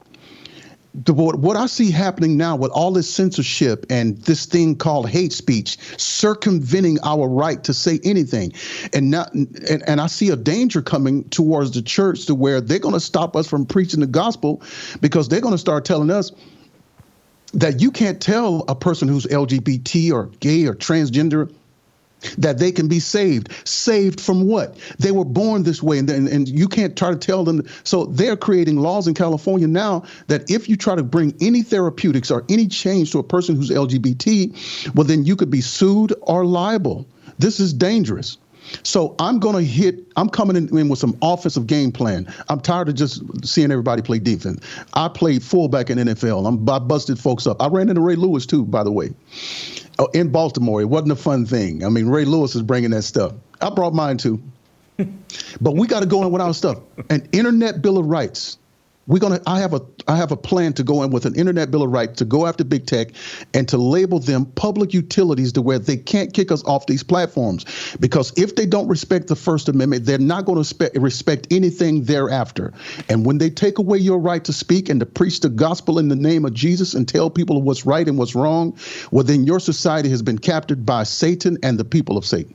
What I see happening now with all this censorship and this thing called hate speech, circumventing our right to say anything, and I see a danger coming towards the church to where they're going to stop us from preaching the gospel because they're going to start telling us that you can't tell a person who's LGBT or gay or transgender that they can be saved. Saved from what? They were born this way, and you can't try to tell them. So they're creating laws in California now that if you try to bring any therapeutics or any change to a person who's LGBT, well, then you could be sued or liable. This is dangerous. So I'm coming in with some offensive game plan. I'm tired of just seeing everybody play defense. I played fullback in NFL. I busted folks up. I ran into Ray Lewis too, by the way. In Baltimore. It wasn't a fun thing. I mean, Ray Lewis is bringing that stuff. I brought mine too. But we got to go in with our stuff. An Internet Bill of Rights. I have a plan to go in with an Internet Bill of Rights to go after big tech and to label them public utilities to where they can't kick us off these platforms. Because if they don't respect the First Amendment, they're not going to respect anything thereafter. And when they take away your right to speak and to preach the gospel in the name of Jesus and tell people what's right and what's wrong, well, then your society has been captured by Satan and the people of Satan.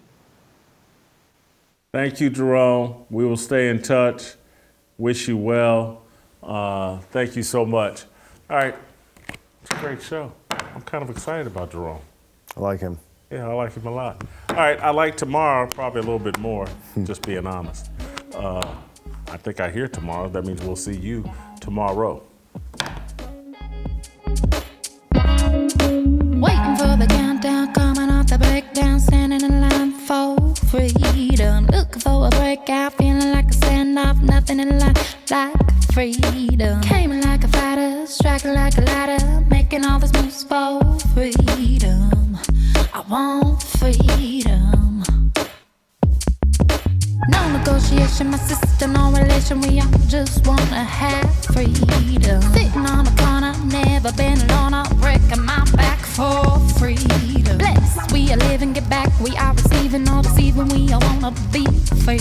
Thank you, Jerome. We will stay in touch. Wish you well. Thank you so much. All right. It's a great show. I'm kind of excited about Jerome. I like him. Yeah, I like him a lot. All right. I like tomorrow probably a little bit more, just being honest. I think I hear tomorrow. That means we'll see you tomorrow. Waiting for the countdown, coming off the breakdown, standing in line for freedom. Looking for a breakout, feeling like a standoff, nothing in life like freedom. Came in like a fighter, striking like a ladder, making all these moves for freedom. I want freedom. No negotiation, my sister, no relation. We all just wanna have freedom. Sitting on the corner, never been alone. I'm breaking my back for freedom. Blessed, we are living, get back. We are receiving, all deceiving. We all wanna be free.